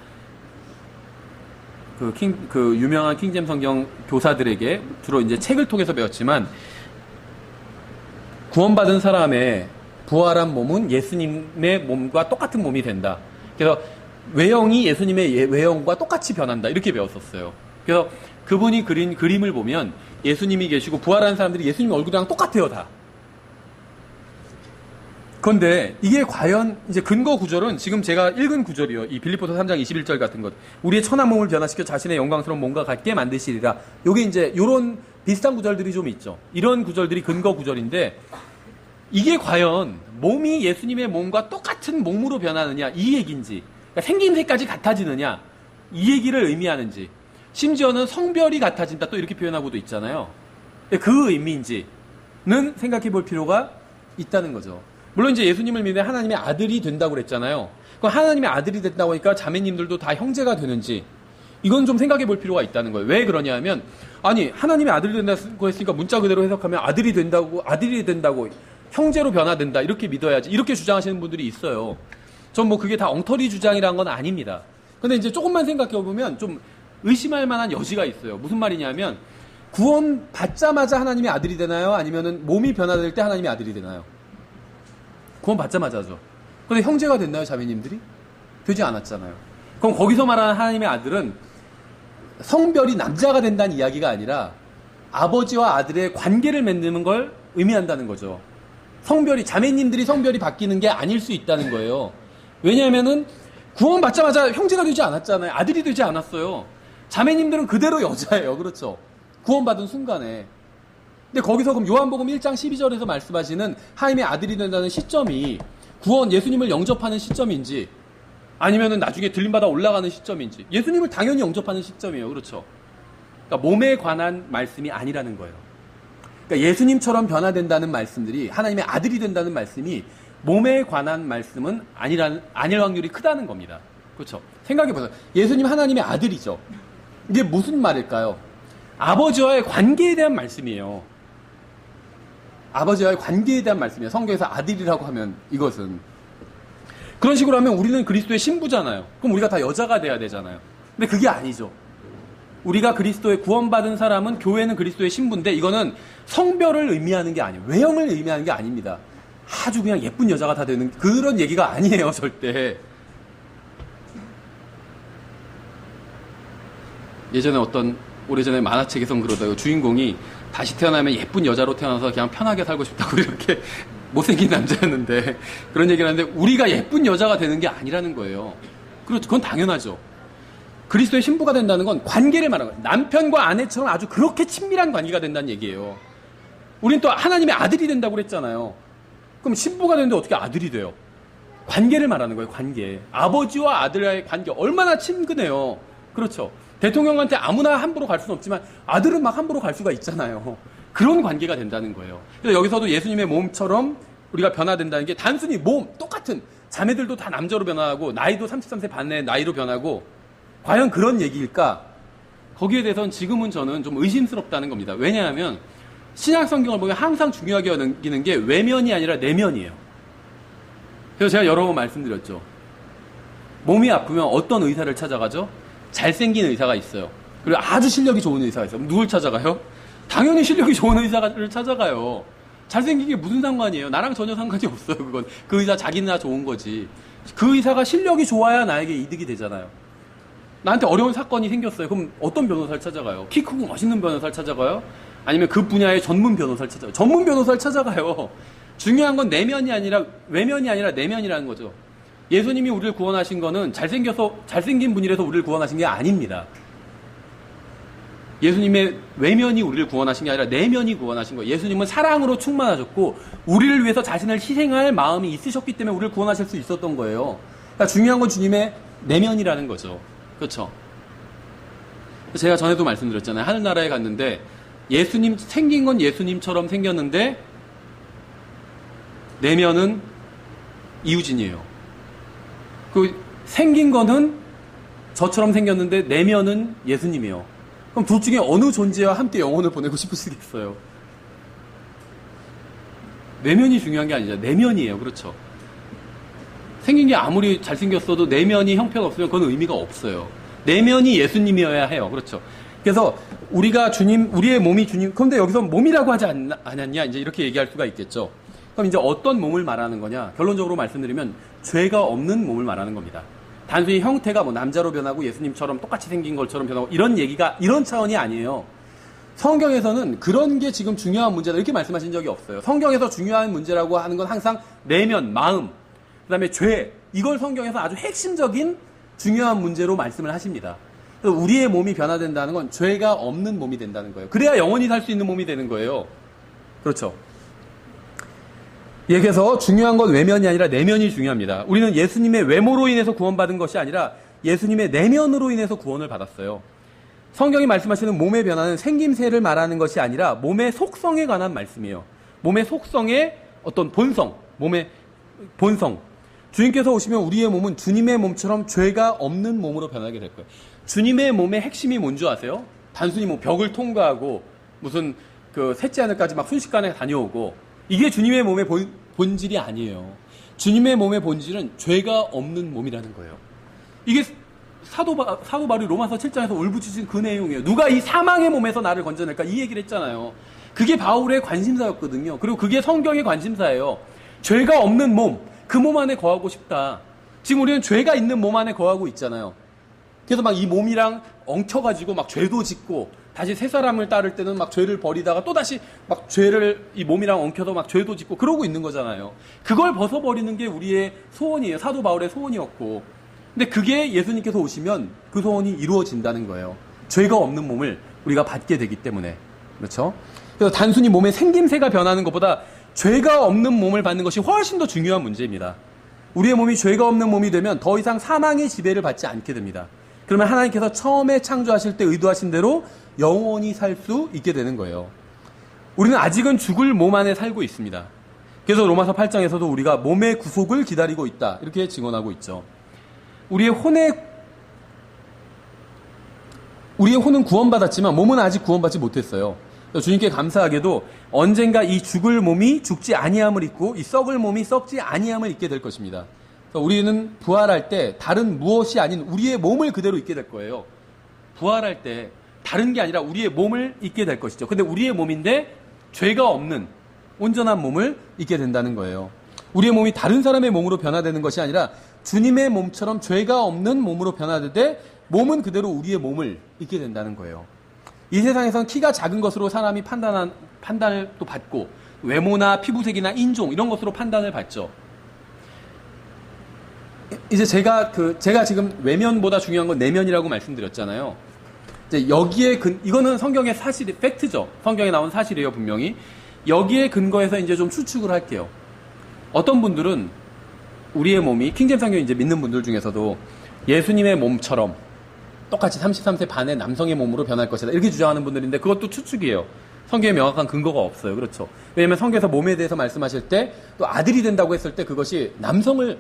그 유명한 킹잼 성경 교사들에게 주로 이제 책을 통해서 배웠지만 구원받은 사람의 부활한 몸은 예수님의 몸과 똑같은 몸이 된다. 그래서 외형이 예수님의 외형과 똑같이 변한다. 이렇게 배웠었어요. 그래서 그분이 그린 그림을 보면 예수님이 계시고 부활한 사람들이 예수님 얼굴이랑 똑같아요, 다. 그런데 이게 과연 이제 근거 구절은 지금 제가 읽은 구절이요. 이 빌립보서 3장 21절 같은 것. 우리의 천한 몸을 변화시켜 자신의 영광스러운 몸과 같게 만드시리라. 요게 이제 요런 비슷한 구절들이 좀 있죠. 이런 구절들이 근거 구절인데 이게 과연 몸이 예수님의 몸과 똑같은 몸으로 변하느냐 이 얘기인지, 그러니까 생김새까지 같아지느냐 이 얘기를 의미하는지, 심지어는 성별이 같아진다 또 이렇게 표현하고도 있잖아요. 그 의미인지는 생각해 볼 필요가 있다는 거죠. 물론 이제 예수님을 믿는 하나님의 아들이 된다고 그랬잖아요. 그럼 하나님의 아들이 된다고 하니까 자매님들도 다 형제가 되는지 이건 좀 생각해 볼 필요가 있다는 거예요. 왜 그러냐 하면 아니 하나님의 아들이 된다고 했으니까 문자 그대로 해석하면 아들이 된다고 형제로 변화된다 이렇게 믿어야지 이렇게 주장하시는 분들이 있어요. 전 뭐 그게 다 엉터리 주장이라는 건 아닙니다. 근데 이제 조금만 생각해 보면 좀 의심할 만한 여지가 있어요. 무슨 말이냐면 구원 받자마자 하나님의 아들이 되나요? 아니면은 몸이 변화될 때 하나님의 아들이 되나요? 구원 받자마자죠. 근데 형제가 됐나요, 자매님들이? 되지 않았잖아요. 그럼 거기서 말하는 하나님의 아들은 성별이 남자가 된다는 이야기가 아니라 아버지와 아들의 관계를 맺는 걸 의미한다는 거죠. 자매님들이 성별이 바뀌는 게 아닐 수 있다는 거예요. 왜냐하면은 구원 받자마자 형제가 되지 않았잖아요. 아들이 되지 않았어요. 자매님들은 그대로 여자예요. 그렇죠? 구원받은 순간에. 근데 거기서 그럼 요한복음 1장 12절에서 말씀하시는 하나님의 아들이 된다는 시점이 예수님을 영접하는 시점인지 아니면은 나중에 들림받아 올라가는 시점인지 예수님을 당연히 영접하는 시점이에요. 그렇죠? 그러니까 몸에 관한 말씀이 아니라는 거예요. 그러니까 예수님처럼 변화된다는 말씀들이 하나님의 아들이 된다는 말씀이 몸에 관한 말씀은 아닐 확률이 크다는 겁니다. 그렇죠? 생각해보세요. 예수님 하나님의 아들이죠. 이게 무슨 말일까요? 아버지와의 관계에 대한 말씀이에요. 아버지와의 관계에 대한 말씀이에요. 성경에서 아들이라고 하면 이것은. 그런 식으로 하면 우리는 그리스도의 신부잖아요. 그럼 우리가 다 여자가 돼야 되잖아요. 근데 그게 아니죠. 우리가 그리스도의 구원받은 사람은 교회는 그리스도의 신부인데 이거는 성별을 의미하는 게 아니에요. 외형을 의미하는 게 아닙니다. 아주 그냥 예쁜 여자가 다 되는 그런 얘기가 아니에요. 절대. 예전에 오래전에 만화책에선 그러다가 주인공이 다시 태어나면 예쁜 여자로 태어나서 그냥 편하게 살고 싶다고 이렇게 못생긴 남자였는데 그런 얘기를 하는데 우리가 예쁜 여자가 되는 게 아니라는 거예요. 그렇죠. 그건 당연하죠. 그리스도의 신부가 된다는 건 관계를 말하는 거예요. 남편과 아내처럼 아주 그렇게 친밀한 관계가 된다는 얘기예요. 우린 또 하나님의 아들이 된다고 그랬잖아요. 그럼 신부가 되는데 어떻게 아들이 돼요? 관계를 말하는 거예요. 관계. 아버지와 아들의 관계 얼마나 친근해요. 그렇죠. 대통령한테 아무나 함부로 갈 수는 없지만 아들은 막 함부로 갈 수가 있잖아요. 그런 관계가 된다는 거예요. 그래서 여기서도 예수님의 몸처럼 우리가 변화된다는 게 단순히 똑같은 자매들도 다 남자로 변화하고 나이도 33세 반의 나이로 변하고 과연 그런 얘기일까? 거기에 대해서는 지금은 저는 좀 의심스럽다는 겁니다. 왜냐하면 신약 성경을 보면 항상 중요하게 여기는 게 외면이 아니라 내면이에요. 그래서 제가 여러 번 말씀드렸죠. 몸이 아프면 어떤 의사를 찾아가죠? 잘생긴 의사가 있어요. 그리고 아주 실력이 좋은 의사가 있어요. 누굴 찾아가요? 당연히 실력이 좋은 의사를 찾아가요. 잘생긴 게 무슨 상관이에요? 나랑 전혀 상관이 없어요. 그건 그 의사 자기나 좋은 거지. 그 의사가 실력이 좋아야 나에게 이득이 되잖아요. 나한테 어려운 사건이 생겼어요. 그럼 어떤 변호사를 찾아가요? 키 크고 멋있는 변호사를 찾아가요? 아니면 그 분야의 전문 변호사를 찾아가요? 전문 변호사를 찾아가요. 중요한 건 내면이 아니라 외면이 아니라 내면이라는 거죠. 예수님이 우리를 구원하신 거는 잘생긴 분이라서 우리를 구원하신 게 아닙니다. 예수님의 외면이 우리를 구원하신 게 아니라 내면이 구원하신 거예요. 예수님은 사랑으로 충만하셨고 우리를 위해서 자신을 희생할 마음이 있으셨기 때문에 우리를 구원하실 수 있었던 거예요. 그러니까 중요한 건 주님의 내면이라는 거죠. 그렇죠? 제가 전에도 말씀드렸잖아요. 하늘나라에 갔는데 예수님 생긴 건 예수님처럼 생겼는데 내면은 이우진이에요. 그 생긴 거는 저처럼 생겼는데 내면은 예수님이에요. 그럼 둘 중에 어느 존재와 함께 영혼을 보내고 싶으시겠어요? 내면이 중요한 게 아니죠. 내면이에요. 그렇죠? 생긴 게 아무리 잘생겼어도 내면이 형편가 없으면 그건 의미가 없어요. 내면이 예수님이어야 해요. 그렇죠? 그래서 우리가 우리의 몸이 주님, 그런데 여기서 몸이라고 하지 않았냐? 이제 이렇게 얘기할 수가 있겠죠. 그럼 이제 어떤 몸을 말하는 거냐? 결론적으로 말씀드리면 죄가 없는 몸을 말하는 겁니다. 단순히 형태가 뭐 남자로 변하고 예수님처럼 똑같이 생긴 것처럼 변하고 이런 얘기가 이런 차원이 아니에요. 성경에서는 그런 게 지금 중요한 문제다 이렇게 말씀하신 적이 없어요. 성경에서 중요한 문제라고 하는 건 항상 내면, 마음, 그다음에 죄, 이걸 성경에서 아주 핵심적인 중요한 문제로 말씀을 하십니다. 그래서 우리의 몸이 변화된다는 건 죄가 없는 몸이 된다는 거예요. 그래야 영원히 살 수 있는 몸이 되는 거예요. 그렇죠? 그래서 중요한 건 외면이 아니라 내면이 중요합니다. 우리는 예수님의 외모로 인해서 구원받은 것이 아니라 예수님의 내면으로 인해서 구원을 받았어요. 성경이 말씀하시는 몸의 변화는 생김새를 말하는 것이 아니라 몸의 속성에 관한 말씀이에요. 몸의 속성의 어떤 본성, 몸의 본성. 주님께서 오시면 우리의 몸은 주님의 몸처럼 죄가 없는 몸으로 변하게 될 거예요. 주님의 몸의 핵심이 뭔지 아세요? 단순히 뭐 벽을 통과하고 무슨 그 셋째 하늘까지 막 순식간에 다녀오고 이게 주님의 몸의 본질이 아니에요. 주님의 몸의 본질은 죄가 없는 몸이라는 거예요. 이게 사도 바울이 로마서 7장에서 울부짖은 그 내용이에요. 누가 이 사망의 몸에서 나를 건져낼까? 이 얘기를 했잖아요. 그게 바울의 관심사였거든요. 그리고 그게 성경의 관심사예요. 죄가 없는 몸, 그 몸 안에 거하고 싶다. 지금 우리는 죄가 있는 몸 안에 거하고 있잖아요. 그래서 막 이 몸이랑 엉켜가지고 막 죄도 짓고 다시 새 사람을 따를 때는 막 죄를 버리다가 또 다시 막 죄를 이 몸이랑 엉켜서 막 죄도 짓고 그러고 있는 거잖아요. 그걸 벗어버리는 게 우리의 소원이에요. 사도 바울의 소원이었고. 근데 그게 예수님께서 오시면 그 소원이 이루어진다는 거예요. 죄가 없는 몸을 우리가 받게 되기 때문에. 그렇죠? 그래서 단순히 몸의 생김새가 변하는 것보다 죄가 없는 몸을 받는 것이 훨씬 더 중요한 문제입니다. 우리의 몸이 죄가 없는 몸이 되면 더 이상 사망의 지배를 받지 않게 됩니다. 그러면 하나님께서 처음에 창조하실 때 의도하신 대로 영원히 살 수 있게 되는 거예요. 우리는 아직은 죽을 몸 안에 살고 있습니다. 그래서 로마서 8장에서도 우리가 몸의 구속을 기다리고 있다 이렇게 증언하고 있죠. 우리의 혼은 구원받았지만 몸은 아직 구원받지 못했어요. 주님께 감사하게도 언젠가 이 죽을 몸이 죽지 아니함을 입고 이 썩을 몸이 썩지 아니함을 입게 될 것입니다. 우리는 부활할 때 다른 무엇이 아닌 우리의 몸을 그대로 입게 될 거예요. 부활할 때 다른 게 아니라 우리의 몸을 입게 될 것이죠. 근데 우리의 몸인데 죄가 없는 온전한 몸을 입게 된다는 거예요. 우리의 몸이 다른 사람의 몸으로 변화되는 것이 아니라 주님의 몸처럼 죄가 없는 몸으로 변화되되 몸은 그대로 우리의 몸을 입게 된다는 거예요. 이 세상에선 키가 작은 것으로 사람이 판단을 또 받고 외모나 피부색이나 인종 이런 것으로 판단을 받죠. 이제 제가 지금 외면보다 중요한 건 내면이라고 말씀드렸잖아요. 이제 여기에 이거는 성경의 사실이 팩트죠. 성경에 나온 사실이에요, 분명히. 여기에 근거해서 이제 좀 추측을 할게요. 어떤 분들은 우리의 몸이 킹제임스 성경 이제 믿는 분들 중에서도 예수님의 몸처럼 똑같이 33세 반의 남성의 몸으로 변할 것이다 이렇게 주장하는 분들인데 그것도 추측이에요. 성경에 명확한 근거가 없어요. 그렇죠? 왜냐하면 성경에서 몸에 대해서 말씀하실 때 또 아들이 된다고 했을 때 그것이 남성을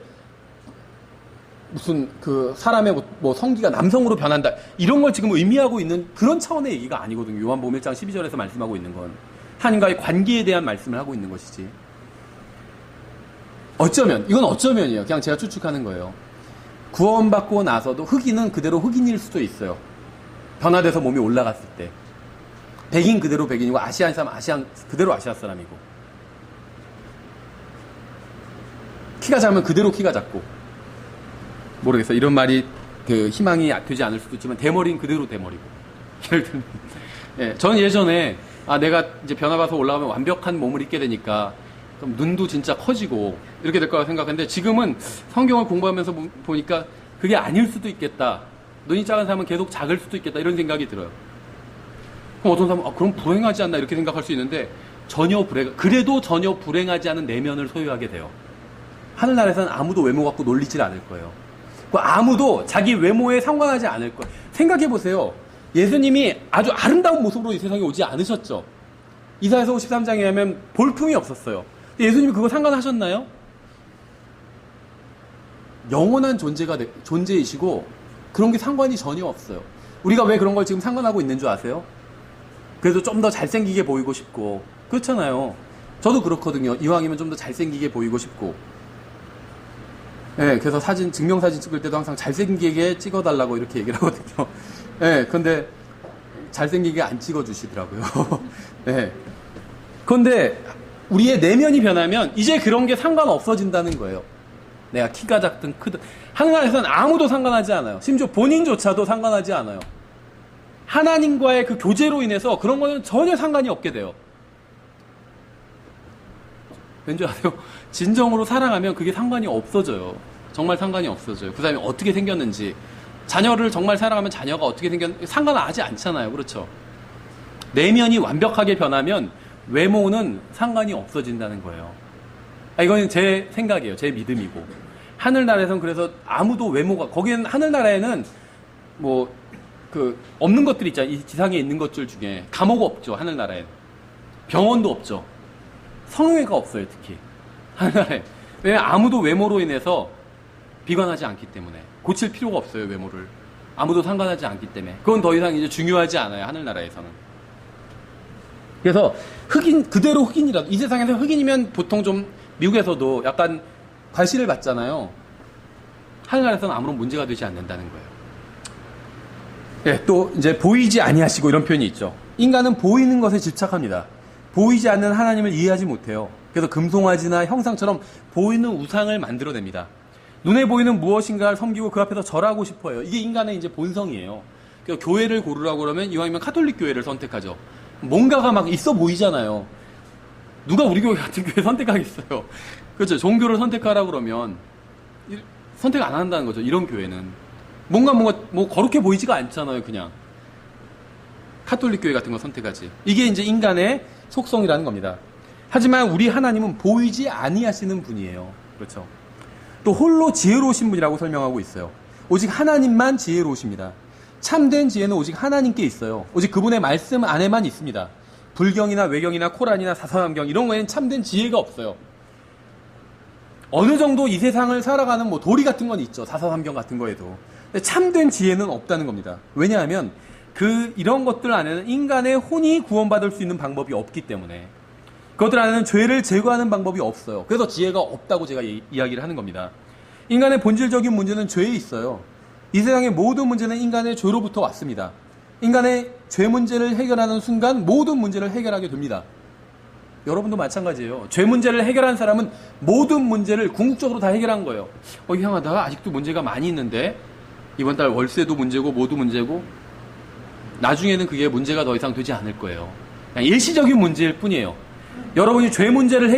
무슨 그 사람의 뭐 성기가 남성으로 변한다 이런 걸 지금 의미하고 있는 그런 차원의 얘기가 아니거든요. 요한복음 1장 12절에서 말씀하고 있는 건 하나님과의 관계에 대한 말씀을 하고 있는 것이지. 이건 어쩌면이에요. 그냥 제가 추측하는 거예요. 구원받고 나서도 흑인은 그대로 흑인일 수도 있어요. 변화돼서 몸이 올라갔을 때. 백인 그대로 백인이고 아시안 사람 그대로 아시아 사람이고. 키가 작으면 그대로 키가 작고. 모르겠어요. 이런 말이 그 희망이 되지 않을 수도 있지만 대머리는 그대로 대머리고. 예를 들면 예, 저는 예전에 내가 이제 변화가서 올라가면 완벽한 몸을 입게 되니까 그럼 눈도 진짜 커지고 이렇게 될 거라고 생각했는데 지금은 성경을 공부하면서 보니까 그게 아닐 수도 있겠다. 눈이 작은 사람은 계속 작을 수도 있겠다. 이런 생각이 들어요. 그럼 어떤 사람은 그럼 불행하지 않나 이렇게 생각할 수 있는데 그래도 전혀 불행하지 않은 내면을 소유하게 돼요. 하늘나라에서는 아무도 외모 갖고 놀리질 않을 거예요. 아무도 자기 외모에 상관하지 않을 거예요. 생각해 보세요. 예수님이 아주 아름다운 모습으로 이 세상에 오지 않으셨죠. 이사야서 53장에 하면 볼품이 없었어요. 근데 예수님이 그거 상관하셨나요? 영원한 존재이시고 그런 게 상관이 전혀 없어요. 우리가 왜 그런 걸 지금 상관하고 있는 줄 아세요? 그래도 좀 더 잘생기게 보이고 싶고 그렇잖아요. 저도 그렇거든요. 이왕이면 좀 더 잘생기게 보이고 싶고 그래서 증명사진 찍을 때도 항상 잘생기게 찍어달라고 이렇게 얘기를 하거든요. 근데 잘생기게 안 찍어주시더라고요. 그런데 우리의 내면이 변하면 이제 그런 게 상관없어진다는 거예요. 내가 키가 작든 크든 하늘나라에서는 아무도 상관하지 않아요. 심지어 본인조차도 상관하지 않아요. 하나님과의 그 교제로 인해서 그런 거는 전혀 상관이 없게 돼요. 왠지 아세요? 진정으로 사랑하면 그게 상관이 없어져요. 정말 상관이 없어져요. 그 사람이 어떻게 생겼는지 자녀를 정말 사랑하면 자녀가 어떻게 생겼는지 상관하지 않잖아요. 그렇죠? 내면이 완벽하게 변하면 외모는 상관이 없어진다는 거예요. 이건 제 생각이에요. 제 믿음이고. 하늘나라에서는 그래서 아무도 외모가, 거기는 하늘나라에는 없는 것들이 있잖아요. 이 지상에 있는 것들 중에. 감옥 없죠. 하늘나라에는. 병원도 없죠. 성형외과 없어요. 특히. 하늘나라에. 왜냐면 아무도 외모로 인해서 비관하지 않기 때문에. 고칠 필요가 없어요. 외모를. 아무도 상관하지 않기 때문에. 그건 더 이상 이제 중요하지 않아요. 하늘나라에서는. 그래서 그대로 흑인이라도, 이 세상에서 흑인이면 보통 좀 미국에서도 약간 과시를 받잖아요. 하늘나라에서는 아무런 문제가 되지 않는다는 거예요. 또 이제 보이지 아니하시고 이런 표현이 있죠. 인간은 보이는 것에 집착합니다. 보이지 않는 하나님을 이해하지 못해요. 그래서 금송아지나 형상처럼 보이는 우상을 만들어냅니다. 눈에 보이는 무엇인가를 섬기고 그 앞에서 절하고 싶어요. 이게 인간의 이제 본성이에요. 그래서 교회를 고르라고 그러면 이왕이면 카톨릭 교회를 선택하죠. 뭔가가 막 있어 보이잖아요. 누가 우리 교회 같은 교회 선택하겠어요. 그렇죠. 종교를 선택하라고 그러면 선택 안 한다는 거죠. 이런 교회는. 뭔가 거룩해 보이지가 않잖아요. 그냥. 카톨릭 교회 같은 거 선택하지. 이게 이제 인간의 속성이라는 겁니다. 하지만 우리 하나님은 보이지 아니하시는 분이에요. 그렇죠. 또 홀로 지혜로우신 분이라고 설명하고 있어요. 오직 하나님만 지혜로우십니다. 참된 지혜는 오직 하나님께 있어요. 오직 그분의 말씀 안에만 있습니다. 불경이나 외경이나 코란이나 사서남경 이런 거에는 참된 지혜가 없어요. 어느 정도 이 세상을 살아가는 도리 같은 건 있죠. 사서남경 같은 거에도. 근데 참된 지혜는 없다는 겁니다. 왜냐하면 이런 것들 안에는 인간의 혼이 구원받을 수 있는 방법이 없기 때문에 그것들 안에는 죄를 제거하는 방법이 없어요. 그래서 지혜가 없다고 제가 이야기를 하는 겁니다. 인간의 본질적인 문제는 죄에 있어요. 이 세상의 모든 문제는 인간의 죄로부터 왔습니다. 인간의 죄 문제를 해결하는 순간 모든 문제를 해결하게 됩니다. 여러분도 마찬가지예요. 죄 문제를 해결한 사람은 모든 문제를 궁극적으로 다 해결한 거예요. 이상하다. 아직도 문제가 많이 있는데 이번 달 월세도 문제고 뭐도 문제고 나중에는 그게 문제가 더 이상 되지 않을 거예요. 그냥 일시적인 문제일 뿐이에요. 여러분이 죄 문제를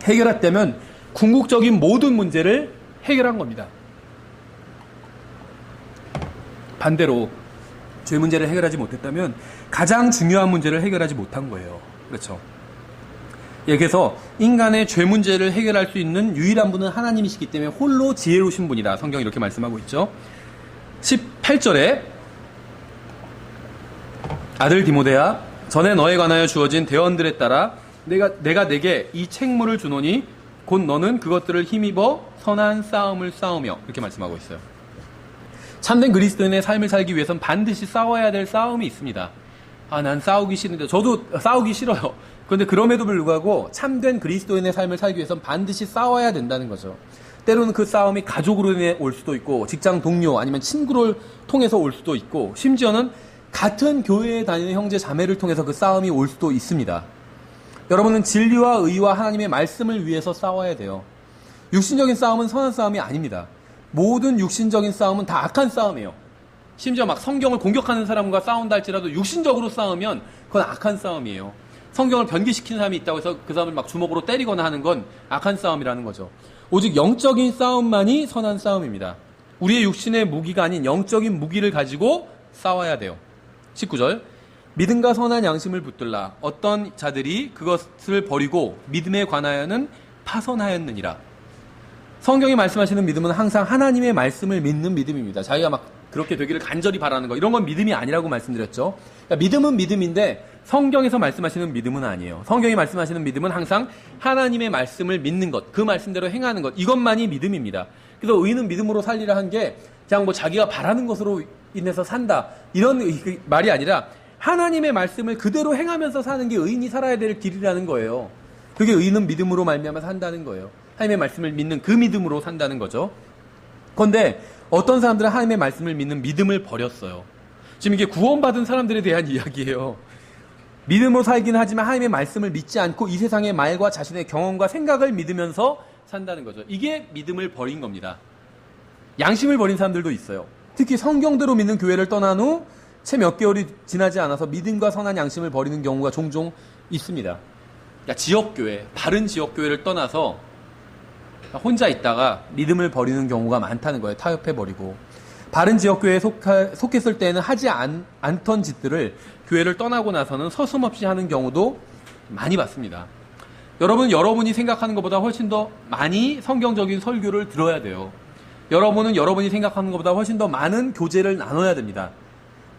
해결했다면 궁극적인 모든 문제를 해결한 겁니다. 반대로 죄 문제를 해결하지 못했다면 가장 중요한 문제를 해결하지 못한 거예요. 그렇죠. 그래서 인간의 죄 문제를 해결할 수 있는 유일한 분은 하나님이시기 때문에 홀로 지혜로우신 분이라 성경이 이렇게 말씀하고 있죠. 18절에 아들 디모데야 전에 너에 관하여 주어진 대언들에 따라 내가 내게 이 책무를 주노니 곧 너는 그것들을 힘입어 선한 싸움을 싸우며 이렇게 말씀하고 있어요. 참된 그리스도인의 삶을 살기 위해서는 반드시 싸워야 될 싸움이 있습니다. 난 싸우기 싫은데 저도 싸우기 싫어요. 그런데 그럼에도 불구하고 참된 그리스도인의 삶을 살기 위해서는 반드시 싸워야 된다는 거죠. 때로는 그 싸움이 가족으로 인해 올 수도 있고 직장 동료 아니면 친구를 통해서 올 수도 있고 심지어는 같은 교회에 다니는 형제 자매를 통해서 그 싸움이 올 수도 있습니다. 여러분은 진리와 의와 하나님의 말씀을 위해서 싸워야 돼요. 육신적인 싸움은 선한 싸움이 아닙니다. 모든 육신적인 싸움은 다 악한 싸움이에요. 심지어 막 성경을 공격하는 사람과 싸운다 할지라도 육신적으로 싸우면 그건 악한 싸움이에요. 성경을 변기시키는 사람이 있다고 해서 그 사람을 막 주먹으로 때리거나 하는 건 악한 싸움이라는 거죠. 오직 영적인 싸움만이 선한 싸움입니다. 우리의 육신의 무기가 아닌 영적인 무기를 가지고 싸워야 돼요. 19절 믿음과 선한 양심을 붙들라. 어떤 자들이 그것을 버리고 믿음에 관하여는 파선하였느니라. 성경이 말씀하시는 믿음은 항상 하나님의 말씀을 믿는 믿음입니다. 자기가 막 그렇게 되기를 간절히 바라는 거, 이런 건 믿음이 아니라고 말씀드렸죠. 그러니까 믿음은 믿음인데 성경에서 말씀하시는 믿음은 아니에요. 성경이 말씀하시는 믿음은 항상 하나님의 말씀을 믿는 것, 그 말씀대로 행하는 것, 이것만이 믿음입니다. 그래서 의인은 믿음으로 살리라 한 게 그냥 뭐 자기가 바라는 것으로 인해서 산다, 이런 말이 아니라 하나님의 말씀을 그대로 행하면서 사는 게 의인이 살아야 될 길이라는 거예요. 그게 의인은 믿음으로 말미암아 산다는 거예요. 하나님의 말씀을 믿는 그 믿음으로 산다는 거죠. 그런데 어떤 사람들은 하나님의 말씀을 믿는 믿음을 버렸어요. 지금 이게 구원받은 사람들에 대한 이야기예요. 믿음으로 살긴 하지만 하나님의 말씀을 믿지 않고 이 세상의 말과 자신의 경험과 생각을 믿으면서 산다는 거죠. 이게 믿음을 버린 겁니다. 양심을 버린 사람들도 있어요. 특히 성경대로 믿는 교회를 떠난 후 채 몇 개월이 지나지 않아서 믿음과 선한 양심을 버리는 경우가 종종 있습니다. 그러니까 지역교회, 바른 지역교회를 떠나서 혼자 있다가 믿음을 버리는 경우가 많다는 거예요. 타협해버리고. 바른 지역교회에 속했을 때는 하지 않던 짓들을 교회를 떠나고 나서는 서슴없이 하는 경우도 많이 봤습니다. 여러분이 생각하는 것보다 훨씬 더 많이 성경적인 설교를 들어야 돼요. 여러분이 생각하는 것보다 훨씬 더 많은 교제를 나눠야 됩니다.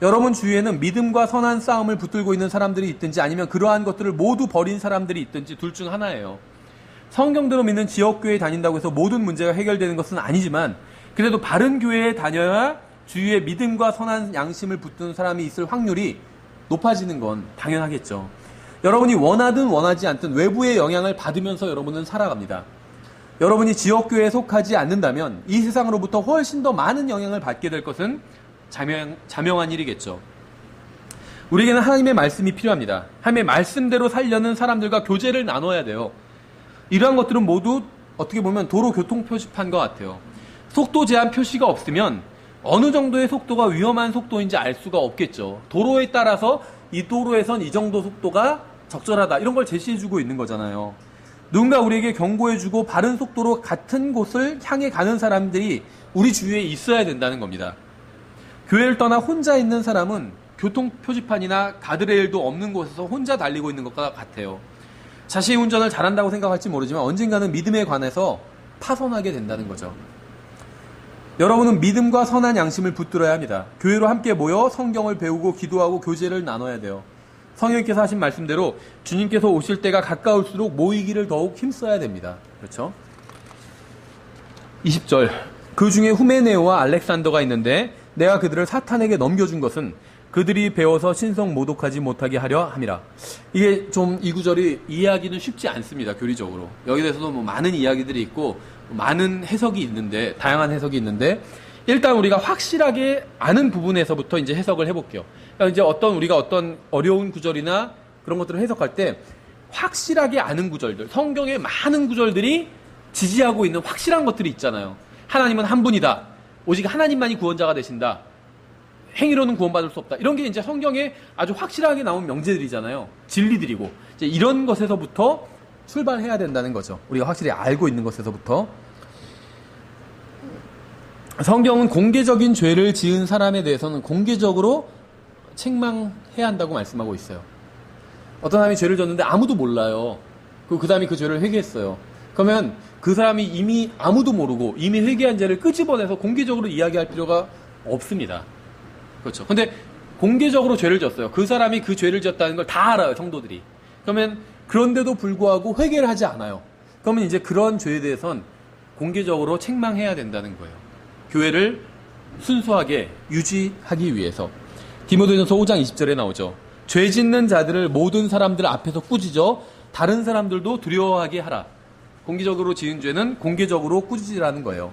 여러분 주위에는 믿음과 선한 싸움을 붙들고 있는 사람들이 있든지 아니면 그러한 것들을 모두 버린 사람들이 있든지 둘 중 하나예요. 성경대로 믿는 지역교회에 다닌다고 해서 모든 문제가 해결되는 것은 아니지만 그래도 바른 교회에 다녀야 주위에 믿음과 선한 양심을 붙드는 사람이 있을 확률이 높아지는 건 당연하겠죠. 여러분이 원하든 원하지 않든 외부의 영향을 받으면서 여러분은 살아갑니다. 여러분이 지역교회에 속하지 않는다면 이 세상으로부터 훨씬 더 많은 영향을 받게 될 것은 자명한 일이겠죠. 우리에게는 하나님의 말씀이 필요합니다. 하나님의 말씀대로 살려는 사람들과 교제를 나눠야 돼요. 이러한 것들은 모두 어떻게 보면 도로 교통 표시판과 같아요. 속도 제한 표시가 없으면 어느 정도의 속도가 위험한 속도인지 알 수가 없겠죠. 도로에 따라서 이 도로에선 이 정도 속도가 적절하다, 이런 걸 제시해주고 있는 거잖아요. 누군가 우리에게 경고해주고 바른 속도로 같은 곳을 향해 가는 사람들이 우리 주위에 있어야 된다는 겁니다. 교회를 떠나 혼자 있는 사람은 교통 표지판이나 가드레일도 없는 곳에서 혼자 달리고 있는 것과 같아요. 자신이 운전을 잘한다고 생각할지 모르지만 언젠가는 믿음에 관해서 파손하게 된다는 거죠. 여러분은 믿음과 선한 양심을 붙들어야 합니다. 교회로 함께 모여 성경을 배우고 기도하고 교제를 나눠야 돼요. 성령께서 하신 말씀대로 주님께서 오실 때가 가까울수록 모이기를 더욱 힘써야 됩니다. 그렇죠? 20절. 그 중에 후메네오와 알렉산더가 있는데 내가 그들을 사탄에게 넘겨준 것은 그들이 배워서 신성 모독하지 못하게 하려 함이라. 이게 좀 이 구절이 이해하기는 쉽지 않습니다. 교리적으로. 여기 대해서도 뭐 많은 이야기들이 있고 많은 해석이 있는데, 다양한 해석이 있는데, 일단 우리가 확실하게 아는 부분에서부터 이제 해석을 해볼게요. 그러니까 이제 우리가 어떤 어려운 구절이나 그런 것들을 해석할 때 확실하게 아는 구절들, 성경의 많은 구절들이 지지하고 있는 확실한 것들이 있잖아요. 하나님은 한 분이다. 오직 하나님만이 구원자가 되신다. 행위로는 구원받을 수 없다. 이런 게 이제 성경에 아주 확실하게 나온 명제들이잖아요. 진리들이고. 이제 이런 것에서부터 출발해야 된다는 거죠. 우리가 확실히 알고 있는 것에서부터. 성경은 공개적인 죄를 지은 사람에 대해서는 공개적으로 책망해야 한다고 말씀하고 있어요. 어떤 사람이 죄를 졌는데 아무도 몰라요. 그 사람이 그 죄를 회개했어요. 그러면 그 사람이 이미 아무도 모르고 이미 회개한 죄를 끄집어내서 공개적으로 이야기할 필요가 없습니다. 그렇죠. 근데 공개적으로 죄를 졌어요. 그 사람이 그 죄를 졌다는 걸 다 알아요, 성도들이. 그러면 그런데도 불구하고 회개를 하지 않아요. 그러면 이제 그런 죄에 대해선 공개적으로 책망해야 된다는 거예요. 교회를 순수하게 유지하기 위해서. 디모데전서 5장 20절에 나오죠. 죄 짓는 자들을 모든 사람들 앞에서 꾸짖어 다른 사람들도 두려워하게 하라. 공개적으로 지은 죄는 공개적으로 꾸짖으라는 거예요.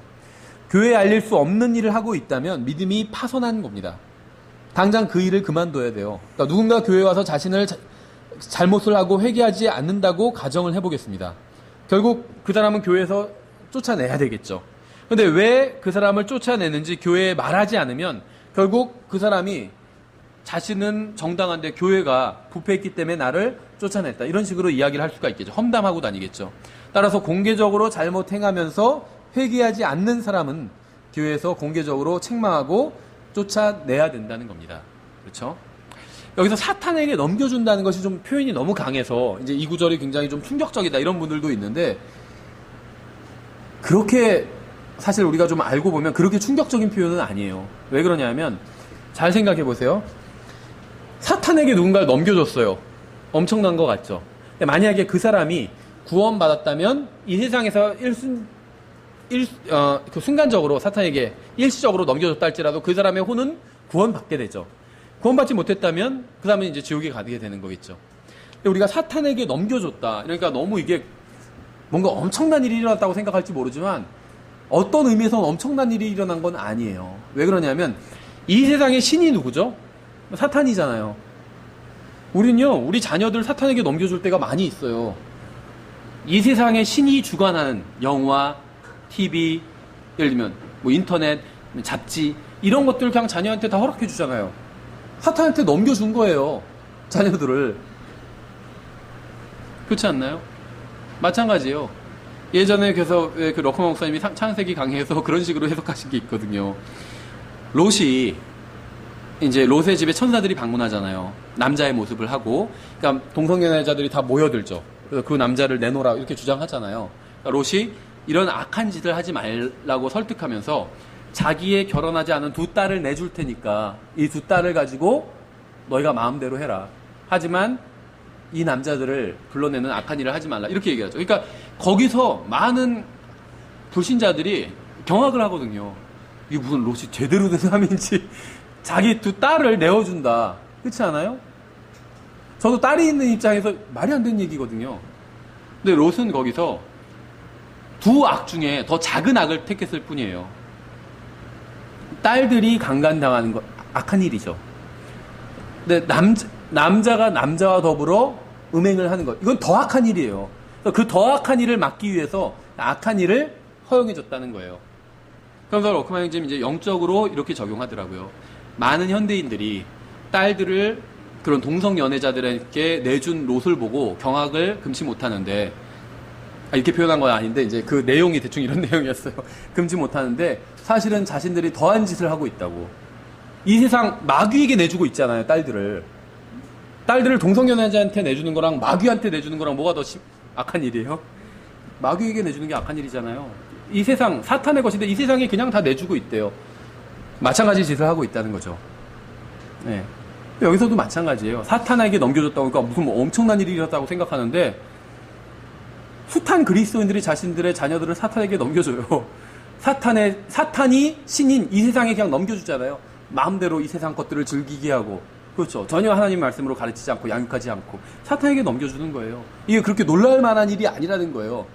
교회에 알릴 수 없는 일을 하고 있다면 믿음이 파손한 겁니다. 당장 그 일을 그만둬야 돼요. 그러니까 누군가 교회에 와서 자신을 잘못을 하고 회개하지 않는다고 가정을 해보겠습니다. 결국 그 사람은 교회에서 쫓아내야 되겠죠. 그런데 왜 그 사람을 쫓아내는지 교회에 말하지 않으면 결국 그 사람이 자신은 정당한데 교회가 부패했기 때문에 나를 쫓아냈다, 이런 식으로 이야기를 할 수가 있겠죠. 험담하고 다니겠죠. 따라서 공개적으로 잘못 행하면서 회개하지 않는 사람은 교회에서 공개적으로 책망하고 쫓아내야 된다는 겁니다. 그렇죠? 여기서 사탄에게 넘겨준다는 것이 좀 표현이 너무 강해서 이제 이 구절이 굉장히 좀 충격적이다 이런 분들도 있는데, 그렇게 사실 우리가 좀 알고 보면 그렇게 충격적인 표현은 아니에요. 왜 그러냐면 잘 생각해 보세요. 사탄에게 누군가를 넘겨줬어요. 엄청난 것 같죠. 근데 만약에 그 사람이 구원받았다면 이 세상에서 그 순간적으로 사탄에게 일시적으로 넘겨줬다 할지라도 그 사람의 혼은 구원받게 되죠. 구원받지 못했다면 그 사람은 이제 지옥에 가게 되는 거겠죠. 근데 우리가 사탄에게 넘겨줬다. 그러니까 너무 이게 뭔가 엄청난 일이 일어났다고 생각할지 모르지만 어떤 의미에서는 엄청난 일이 일어난 건 아니에요. 왜 그러냐면 이 세상의 신이 누구죠? 사탄이잖아요. 우리는요, 우리 자녀들 사탄에게 넘겨줄 때가 많이 있어요. 이 세상의 신이 주관하는 영화, TV, 예를 들면 뭐 인터넷, 잡지 이런 것들 그냥 자녀한테 다 허락해 주잖아요. 사탄한테 넘겨준 거예요. 자녀들을. 그렇지 않나요? 마찬가지예요. 예전에 그래서 그 러커먼 목사님이 창세기 강의에서 그런 식으로 해석하신 게 있거든요. 롯이 이제 롯의 집에 천사들이 방문하잖아요. 남자의 모습을 하고, 그러니까 동성연애자들이 다 모여들죠. 그래서 그 남자를 내놓으라 이렇게 주장하잖아요. 그러니까 롯이 이런 악한 짓을 하지 말라고 설득하면서 자기의 결혼하지 않은 두 딸을 내줄 테니까 이 두 딸을 가지고 너희가 마음대로 해라. 하지만 이 남자들을 불러내는 악한 일을 하지 말라. 이렇게 얘기하죠. 그러니까 거기서 많은 불신자들이 경악을 하거든요. 이게 무슨 롯이 제대로 된 사람인지 자기 두 딸을 내어준다. 그렇지 않아요? 저도 딸이 있는 입장에서 말이 안 되는 얘기거든요. 근데 롯은 거기서 두 악 중에 더 작은 악을 택했을 뿐이에요. 딸들이 강간당하는 거 악한 일이죠. 근데 남자가 남자와 더불어 음행을 하는 것, 이건 더 악한 일이에요. 그 더 악한 일을 막기 위해서 악한 일을 허용해줬다는 거예요. 그래서 러크만 형님이 이제 영적으로 이렇게 적용하더라고요. 많은 현대인들이 딸들을 그런 동성 연애자들에게 내준 롯을 보고 경악을 금치 못하는데, 이렇게 표현한 건 아닌데 이제 그 내용이 대충 이런 내용이었어요. 금치 못하는데 사실은 자신들이 더한 짓을 하고 있다고. 이 세상 마귀에게 내주고 있잖아요. 딸들을 동성연애자한테 내주는 거랑 마귀한테 내주는 거랑 뭐가 더 악한 일이에요? 마귀에게 내주는 게 악한 일이잖아요. 이 세상 사탄의 것인데 이 세상에 그냥 다 내주고 있대요. 마찬가지 짓을 하고 있다는 거죠. 네. 여기서도 마찬가지예요. 사탄에게 넘겨줬다고 하니까 무슨 뭐 엄청난 일이 일어났다고 생각하는데 숱한 그리스도인들이 자신들의 자녀들을 사탄에게 넘겨줘요. 사탄이 신인 이 세상에 그냥 넘겨주잖아요. 마음대로 이 세상 것들을 즐기게 하고, 그렇죠. 전혀 하나님 말씀으로 가르치지 않고 양육하지 않고 사탄에게 넘겨주는 거예요. 이게 그렇게 놀랄 만한 일이 아니라는 거예요.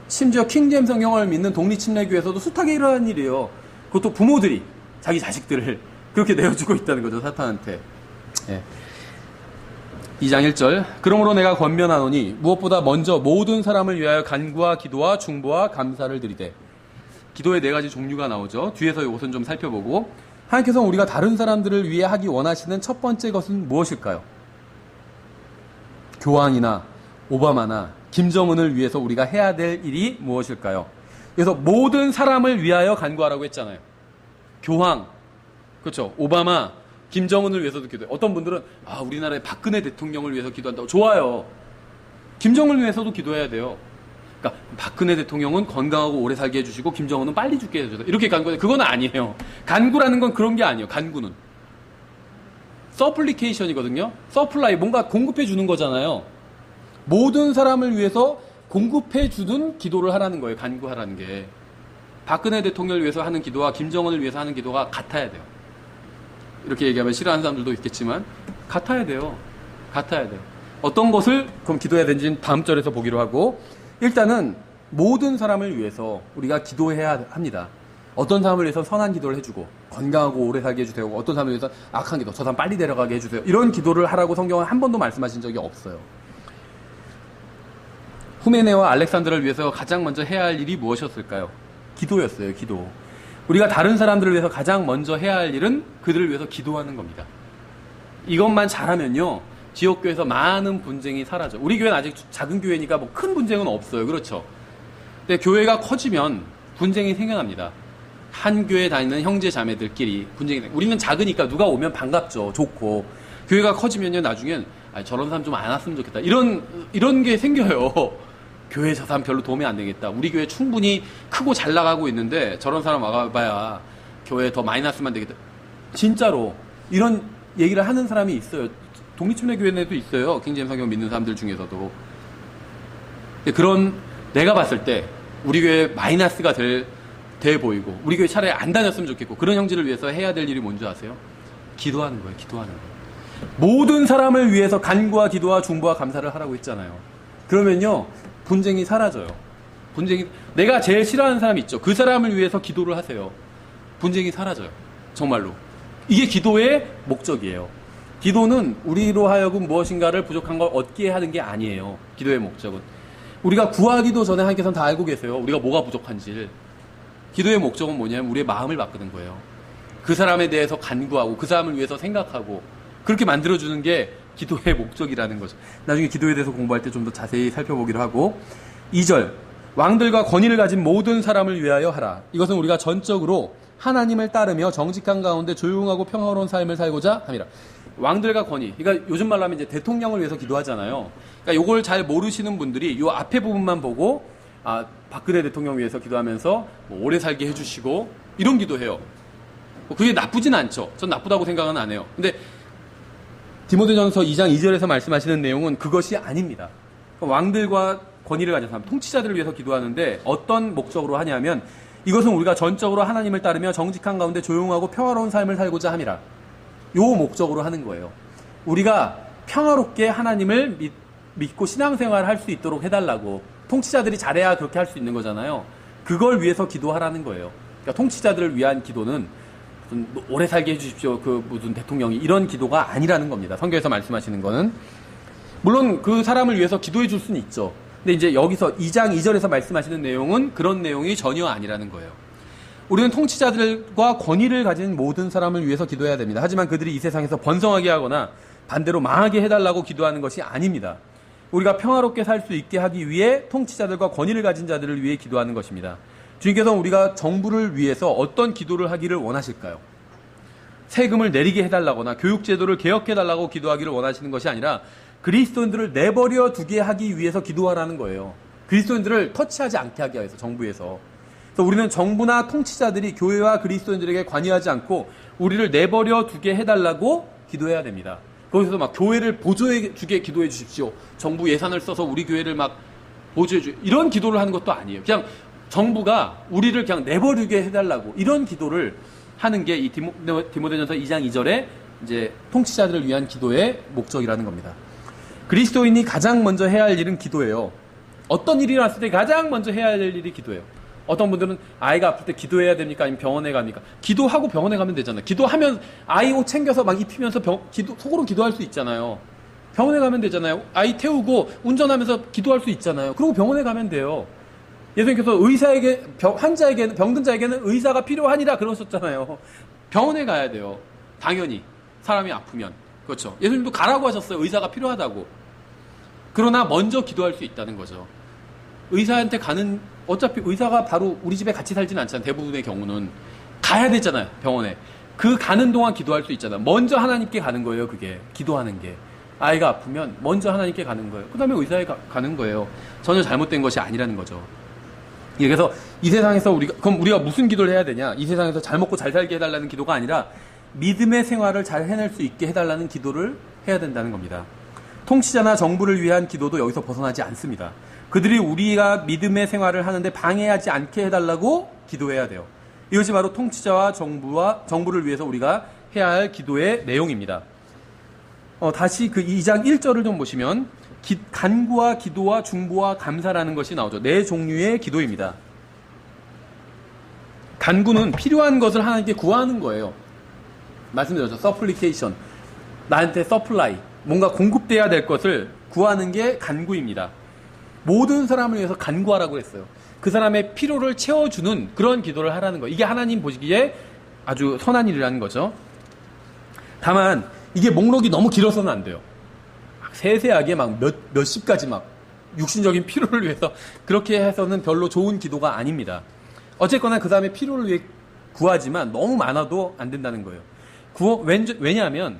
심지어 킹제임 성경을 믿는 독립침례교에서도 숱하게 일어나는 일이에요. 그것도 부모들이 자기 자식들을 그렇게 내어주고 있다는 거죠, 사탄한테. 예. 2장 1절. 그러므로 내가 권면하노니 무엇보다 먼저 모든 사람을 위하여 간구와 기도와 중보와 감사를 드리되. 기도의 네 가지 종류가 나오죠. 뒤에서 이것은 좀 살펴보고, 하나님께서 우리가 다른 사람들을 위해 하기 원하시는 첫 번째 것은 무엇일까요? 교황이나 오바마나 김정은을 위해서 우리가 해야 될 일이 무엇일까요? 그래서 모든 사람을 위하여 간구하라고 했잖아요. 교황, 그렇죠. 오바마, 김정은을 위해서도 기도해요. 어떤 분들은 우리나라의 박근혜 대통령을 위해서 기도한다고. 좋아요. 김정은을 위해서도 기도해야 돼요. 그러니까 박근혜 대통령은 건강하고 오래 살게 해주시고 김정은은 빨리 죽게 해주세요. 이렇게 간구해요. 그건 아니에요. 간구라는 건 그런 게 아니에요. 간구는 서플리케이션이거든요. 서플라이, 뭔가 공급해 주는 거잖아요. 모든 사람을 위해서 공급해 주는 기도를 하라는 거예요. 간구하라는 게. 박근혜 대통령을 위해서 하는 기도와 김정은을 위해서 하는 기도가 같아야 돼요. 이렇게 얘기하면 싫어하는 사람들도 있겠지만 같아야 돼요. 같아야 돼요. 어떤 것을 그럼 기도해야 되는지는 다음 절에서 보기로 하고, 일단은 모든 사람을 위해서 우리가 기도해야 합니다. 어떤 사람을 위해서 선한 기도를 해주고 건강하고 오래 살게 해주세요. 어떤 사람을 위해서 악한 기도, 저 사람 빨리 데려가게 해주세요. 이런 기도를 하라고 성경은 한 번도 말씀하신 적이 없어요. 후메네와 알렉산더를 위해서 가장 먼저 해야 할 일이 무엇이었을까요? 기도였어요. 기도. 우리가 다른 사람들을 위해서 가장 먼저 해야 할 일은 그들을 위해서 기도하는 겁니다. 이것만 잘하면요, 지역교회에서 많은 분쟁이 사라져. 우리 교회는 아직 작은 교회니까 뭐 큰 분쟁은 없어요. 그렇죠? 근데 교회가 커지면 분쟁이 생겨납니다. 한 교회 다니는 형제 자매들끼리 분쟁이 생겨요. 우리는 작으니까 누가 오면 반갑죠. 좋고. 교회가 커지면요, 나중엔 저런 사람 좀 안 왔으면 좋겠다. 이런 게 생겨요. 교회 저 사람 별로 도움이 안 되겠다. 우리 교회 충분히 크고 잘 나가고 있는데 저런 사람 와봐야 교회 더 마이너스만 되겠다. 진짜로 이런 얘기를 하는 사람이 있어요. 독립침례교회 내도 있어요. 킹제임스 성경 믿는 사람들 중에서도. 그런 내가 봤을 때 우리 교회 마이너스가 돼 보이고 우리 교회 차라리 안 다녔으면 좋겠고 그런 형제를 위해서 해야 될 일이 뭔지 아세요? 기도하는 거예요. 기도하는 거예요. 모든 사람을 위해서 간구와 기도와 중보와 감사를 하라고 했잖아요. 그러면요 분쟁이 사라져요. 내가 제일 싫어하는 사람이 있죠. 그 사람을 위해서 기도를 하세요. 분쟁이 사라져요. 정말로. 이게 기도의 목적이에요. 기도는 우리로 하여금 무엇인가를 부족한 걸 얻게 하는 게 아니에요. 기도의 목적은. 우리가 구하기도 전에 하나님께서는 다 알고 계세요. 우리가 뭐가 부족한지. 기도의 목적은 뭐냐면 우리의 마음을 바꾸는 거예요. 그 사람에 대해서 간구하고 그 사람을 위해서 생각하고 그렇게 만들어주는 게 기도의 목적이라는 거죠. 나중에 기도에 대해서 공부할 때 좀 더 자세히 살펴보기로 하고 2절 왕들과 권위를 가진 모든 사람을 위하여 하라. 이것은 우리가 전적으로 하나님을 따르며 정직한 가운데 조용하고 평화로운 삶을 살고자 함이라. 왕들과 권위. 그러니까 요즘 말로 하면 이제 대통령을 위해서 기도하잖아요. 그러니까 요걸 잘 모르시는 분들이 요 앞에 부분만 보고 박근혜 대통령 위해서 기도하면서 뭐 오래 살게 해주시고 이런 기도해요. 그게 나쁘진 않죠. 전 나쁘다고 생각은 안 해요. 근데 디모데전서 2장 2절에서 말씀하시는 내용은 그것이 아닙니다. 왕들과 권위를 가진 사람, 통치자들을 위해서 기도하는데 어떤 목적으로 하냐면 이것은 우리가 전적으로 하나님을 따르며 정직한 가운데 조용하고 평화로운 삶을 살고자 함이라. 요 목적으로 하는 거예요. 우리가 평화롭게 하나님을 믿고 신앙생활을 할 수 있도록 해달라고. 통치자들이 잘해야 그렇게 할 수 있는 거잖아요. 그걸 위해서 기도하라는 거예요. 그러니까 통치자들을 위한 기도는 오래 살게 해주십시오. 무슨 대통령이 이런 기도가 아니라는 겁니다. 성경에서 말씀하시는 거는. 물론 그 사람을 위해서 기도해 줄 수는 있죠. 근데 이제 여기서 2장 2절에서 말씀하시는 내용은 그런 내용이 전혀 아니라는 거예요. 우리는 통치자들과 권위를 가진 모든 사람을 위해서 기도해야 됩니다. 하지만 그들이 이 세상에서 번성하게 하거나 반대로 망하게 해달라고 기도하는 것이 아닙니다. 우리가 평화롭게 살 수 있게 하기 위해 통치자들과 권위를 가진 자들을 위해 기도하는 것입니다. 주님께서 우리가 정부를 위해서 어떤 기도를 하기를 원하실까요? 세금을 내리게 해달라거나 교육제도를 개혁해달라고 기도하기를 원하시는 것이 아니라 그리스도인들을 내버려 두게 하기 위해서 기도하라는 거예요. 그리스도인들을 터치하지 않게 하기 위해서 정부에서. 그래서 우리는 정부나 통치자들이 교회와 그리스도인들에게 관여하지 않고 우리를 내버려 두게 해달라고 기도해야 됩니다. 거기서 막 교회를 보조해 주게 기도해 주십시오. 정부 예산을 써서 우리 교회를 막 보조해 주 이런 기도를 하는 것도 아니에요. 그냥 정부가 우리를 그냥 내버리게 해달라고 이런 기도를 하는 게 이 디모데전서 2장 2절에 이제 통치자들을 위한 기도의 목적이라는 겁니다. 그리스도인이 가장 먼저 해야 할 일은 기도예요. 어떤 일이 났을 때 가장 먼저 해야 할 일이 기도예요. 어떤 분들은 아이가 아플 때 기도해야 됩니까? 아니면 병원에 갑니까? 기도하고 병원에 가면 되잖아요. 기도하면 아이 옷 챙겨서 막 입히면서 속으로 기도할 수 있잖아요. 병원에 가면 되잖아요. 아이 태우고 운전하면서 기도할 수 있잖아요. 그리고 병원에 가면 돼요. 예수님께서 병든 자에게는 의사가 필요하니라 그러셨잖아요. 병원에 가야 돼요. 당연히 사람이 아프면. 그렇죠. 예수님도 가라고 하셨어요. 의사가 필요하다고. 그러나 먼저 기도할 수 있다는 거죠. 의사한테 가는 어차피 의사가 바로 우리 집에 같이 살지는 않잖아요. 대부분의 경우는 가야 되잖아요. 병원에. 그 가는 동안 기도할 수 있잖아요. 먼저 하나님께 가는 거예요. 그게 기도하는 게. 아이가 아프면 먼저 하나님께 가는 거예요. 그 다음에 의사에 가는 거예요. 전혀 잘못된 것이 아니라는 거죠. 그래서 이 세상에서 그럼 우리가 무슨 기도를 해야 되냐? 이 세상에서 잘 먹고 잘 살게 해달라는 기도가 아니라 믿음의 생활을 잘 해낼 수 있게 해달라는 기도를 해야 된다는 겁니다. 통치자나 정부를 위한 기도도 여기서 벗어나지 않습니다. 그들이 우리가 믿음의 생활을 하는데 방해하지 않게 해달라고 기도해야 돼요. 이것이 바로 통치자와 정부를 위해서 우리가 해야 할 기도의 내용입니다. 다시 그 2장 1절을 좀 보시면 간구와 기도와 중보와 감사라는 것이 나오죠. 네 종류의 기도입니다. 간구는 필요한 것을 하나님께 구하는 거예요. 말씀드렸죠. supplication. 나한테 supply. 뭔가 공급돼야 될 것을 구하는 게 간구입니다. 모든 사람을 위해서 간구하라고 했어요. 그 사람의 필요를 채워주는 그런 기도를 하라는 거예요. 이게 하나님 보시기에 아주 선한 일이라는 거죠. 다만 이게 목록이 너무 길어서는 안 돼요. 막 세세하게 막 몇십 가지 막 육신적인 필요를 위해서 그렇게 해서는 별로 좋은 기도가 아닙니다. 어쨌거나 그 사람의 필요를 위해 구하지만 너무 많아도 안 된다는 거예요. 왜냐하면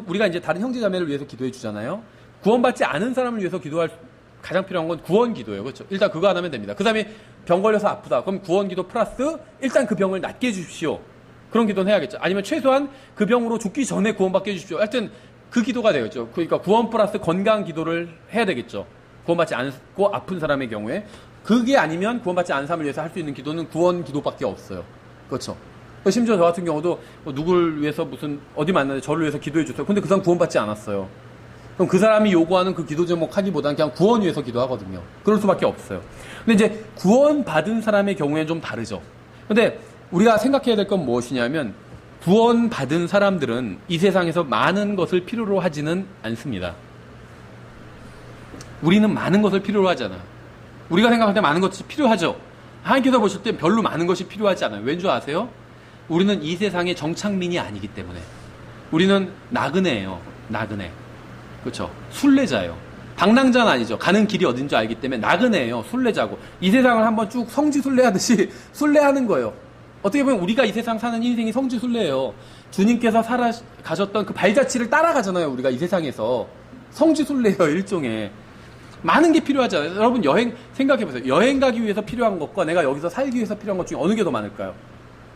우리가 이제 다른 형제 자매를 위해서 기도해 주잖아요. 구원받지 않은 사람을 위해서 기도할 가장 필요한 건 구원 기도예요. 그렇죠? 일단 그거 안 하면 됩니다. 그 다음에 병 걸려서 아프다. 그럼 구원 기도 플러스 일단 그 병을 낫게 해주십시오. 그런 기도는 해야겠죠. 아니면 최소한 그 병으로 죽기 전에 구원받게 해주십시오. 하여튼 그 기도가 되겠죠. 그러니까 구원 플러스 건강 기도를 해야 되겠죠. 구원받지 않고 아픈 사람의 경우에. 그게 아니면 구원받지 않은 사람을 위해서 할 수 있는 기도는 구원 기도밖에 없어요. 그렇죠. 심지어 저 같은 경우도 누구를 위해서 어디 만나는데 저를 위해서 기도해 주세요. 근데 그 사람 구원받지 않았어요. 그럼 그 사람이 요구하는 그 기도 제목 하기보다는 그냥 구원 위해서 기도하거든요. 그럴 수밖에 없어요. 근데 이제 구원받은 사람의 경우에는 좀 다르죠. 근데 우리가 생각해야 될 건 무엇이냐면 구원받은 사람들은 이 세상에서 많은 것을 필요로 하지는 않습니다. 우리는 많은 것을 필요로 하잖아. 우리가 생각할 때 많은 것이 필요하죠. 하나님께서 보실 때 별로 많은 것이 필요하지 않아요. 왠 줄 아세요? 우리는 이 세상의 정착민이 아니기 때문에. 우리는 나그네예요. 나그네. 그렇죠. 순례자예요. 방랑자는 아니죠. 가는 길이 어딘 줄 알기 때문에 나그네예요. 순례자고. 이 세상을 한번 쭉 성지순례하듯이 순례하는 거예요. 어떻게 보면 우리가 이 세상 사는 인생이 성지순례예요. 주님께서 가셨던 그 발자취를 따라가잖아요. 우리가 이 세상에서. 성지순례예요. 일종의. 많은 게 필요하잖아요. 여러분 여행 생각해보세요. 여행 가기 위해서 필요한 것과 내가 여기서 살기 위해서 필요한 것 중에 어느 게 더 많을까요?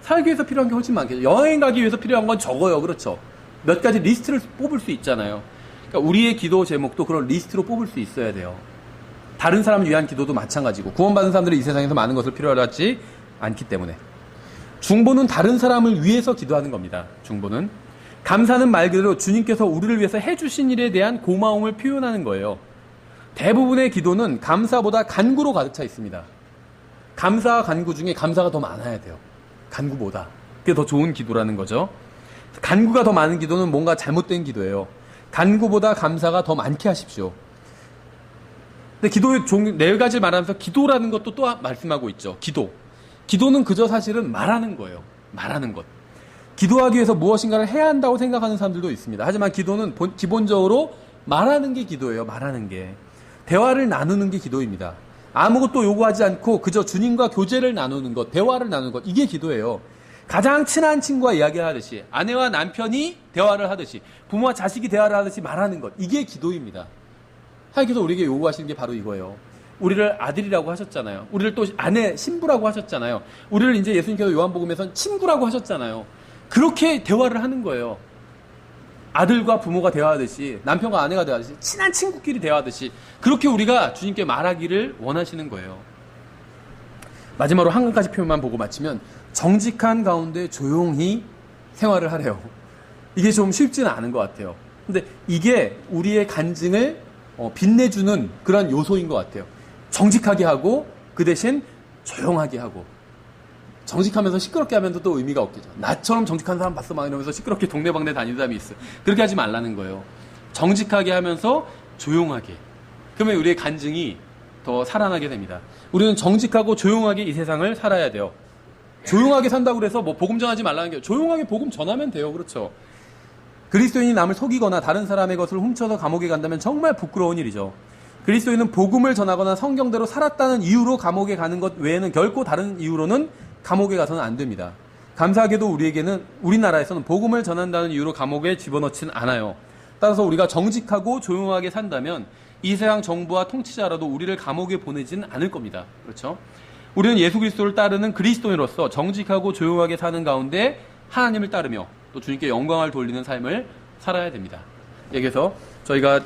살기 위해서 필요한 게 훨씬 많겠죠. 여행 가기 위해서 필요한 건 적어요. 그렇죠. 몇 가지 리스트를 뽑을 수 있잖아요. 그러니까 우리의 기도 제목도 그런 리스트로 뽑을 수 있어야 돼요. 다른 사람을 위한 기도도 마찬가지고 구원받은 사람들이 이 세상에서 많은 것을 필요로 하지 않기 때문에. 중보는 다른 사람을 위해서 기도하는 겁니다. 중보는. 감사는 말 그대로 주님께서 우리를 위해서 해주신 일에 대한 고마움을 표현하는 거예요. 대부분의 기도는 감사보다 간구로 가득 차 있습니다. 감사와 간구 중에 감사가 더 많아야 돼요. 간구보다. 그게 더 좋은 기도라는 거죠. 간구가 더 많은 기도는 뭔가 잘못된 기도예요. 간구보다 감사가 더 많게 하십시오. 근데 기도의 종류, 네 가지를 말하면서 기도라는 것도 또 말씀하고 있죠. 기도는 그저 사실은 말하는 거예요. 말하는 것. 기도하기 위해서 무엇인가를 해야 한다고 생각하는 사람들도 있습니다. 하지만 기도는 기본적으로 말하는 게 기도예요. 말하는 게. 대화를 나누는 게 기도입니다. 아무것도 요구하지 않고 그저 주님과 교제를 나누는 것, 대화를 나누는 것, 이게 기도예요. 가장 친한 친구와 이야기를 하듯이, 아내와 남편이 대화를 하듯이, 부모와 자식이 대화를 하듯이 말하는 것, 이게 기도입니다. 하나님께서 우리에게 요구하시는 게 바로 이거예요. 우리를 아들이라고 하셨잖아요. 우리를 또 아내, 신부라고 하셨잖아요. 우리를 이제 예수님께서 요한복음에서는 친구라고 하셨잖아요. 그렇게 대화를 하는 거예요. 아들과 부모가 대화하듯이, 남편과 아내가 대화하듯이, 친한 친구끼리 대화하듯이, 그렇게 우리가 주님께 말하기를 원하시는 거예요. 마지막으로 한 가지 표현만 보고 마치면, 정직한 가운데 조용히 생활을 하래요. 이게 좀 쉽지는 않은 것 같아요. 근데 이게 우리의 간증을 빛내주는 그런 요소인 것 같아요. 정직하게 하고 그 대신 조용하게 하고. 정직하면서 시끄럽게 하면 또 의미가 없겠죠. 나처럼 정직한 사람 봤어 막 이러면서 시끄럽게 동네방네 다니는 사람이 있어요. 그렇게 하지 말라는 거예요. 정직하게 하면서 조용하게. 그러면 우리의 간증이 더 살아나게 됩니다. 우리는 정직하고 조용하게 이 세상을 살아야 돼요. 조용하게 산다고 그래서 뭐 복음 전하지 말라는 게 조용하게 복음 전하면 돼요. 그렇죠. 그리스도인이 남을 속이거나 다른 사람의 것을 훔쳐서 감옥에 간다면 정말 부끄러운 일이죠. 그리스도인은 복음을 전하거나 성경대로 살았다는 이유로 감옥에 가는 것 외에는 결코 다른 이유로는 감옥에 가서는 안 됩니다. 감사하게도 우리나라에서는 복음을 전한다는 이유로 감옥에 집어넣지는 않아요. 따라서 우리가 정직하고 조용하게 산다면 이 세상 정부와 통치자라도 우리를 감옥에 보내지는 않을 겁니다. 그렇죠? 우리는 예수 그리스도를 따르는 그리스도인으로서 정직하고 조용하게 사는 가운데 하나님을 따르며 또 주님께 영광을 돌리는 삶을 살아야 됩니다. 여기서 저희가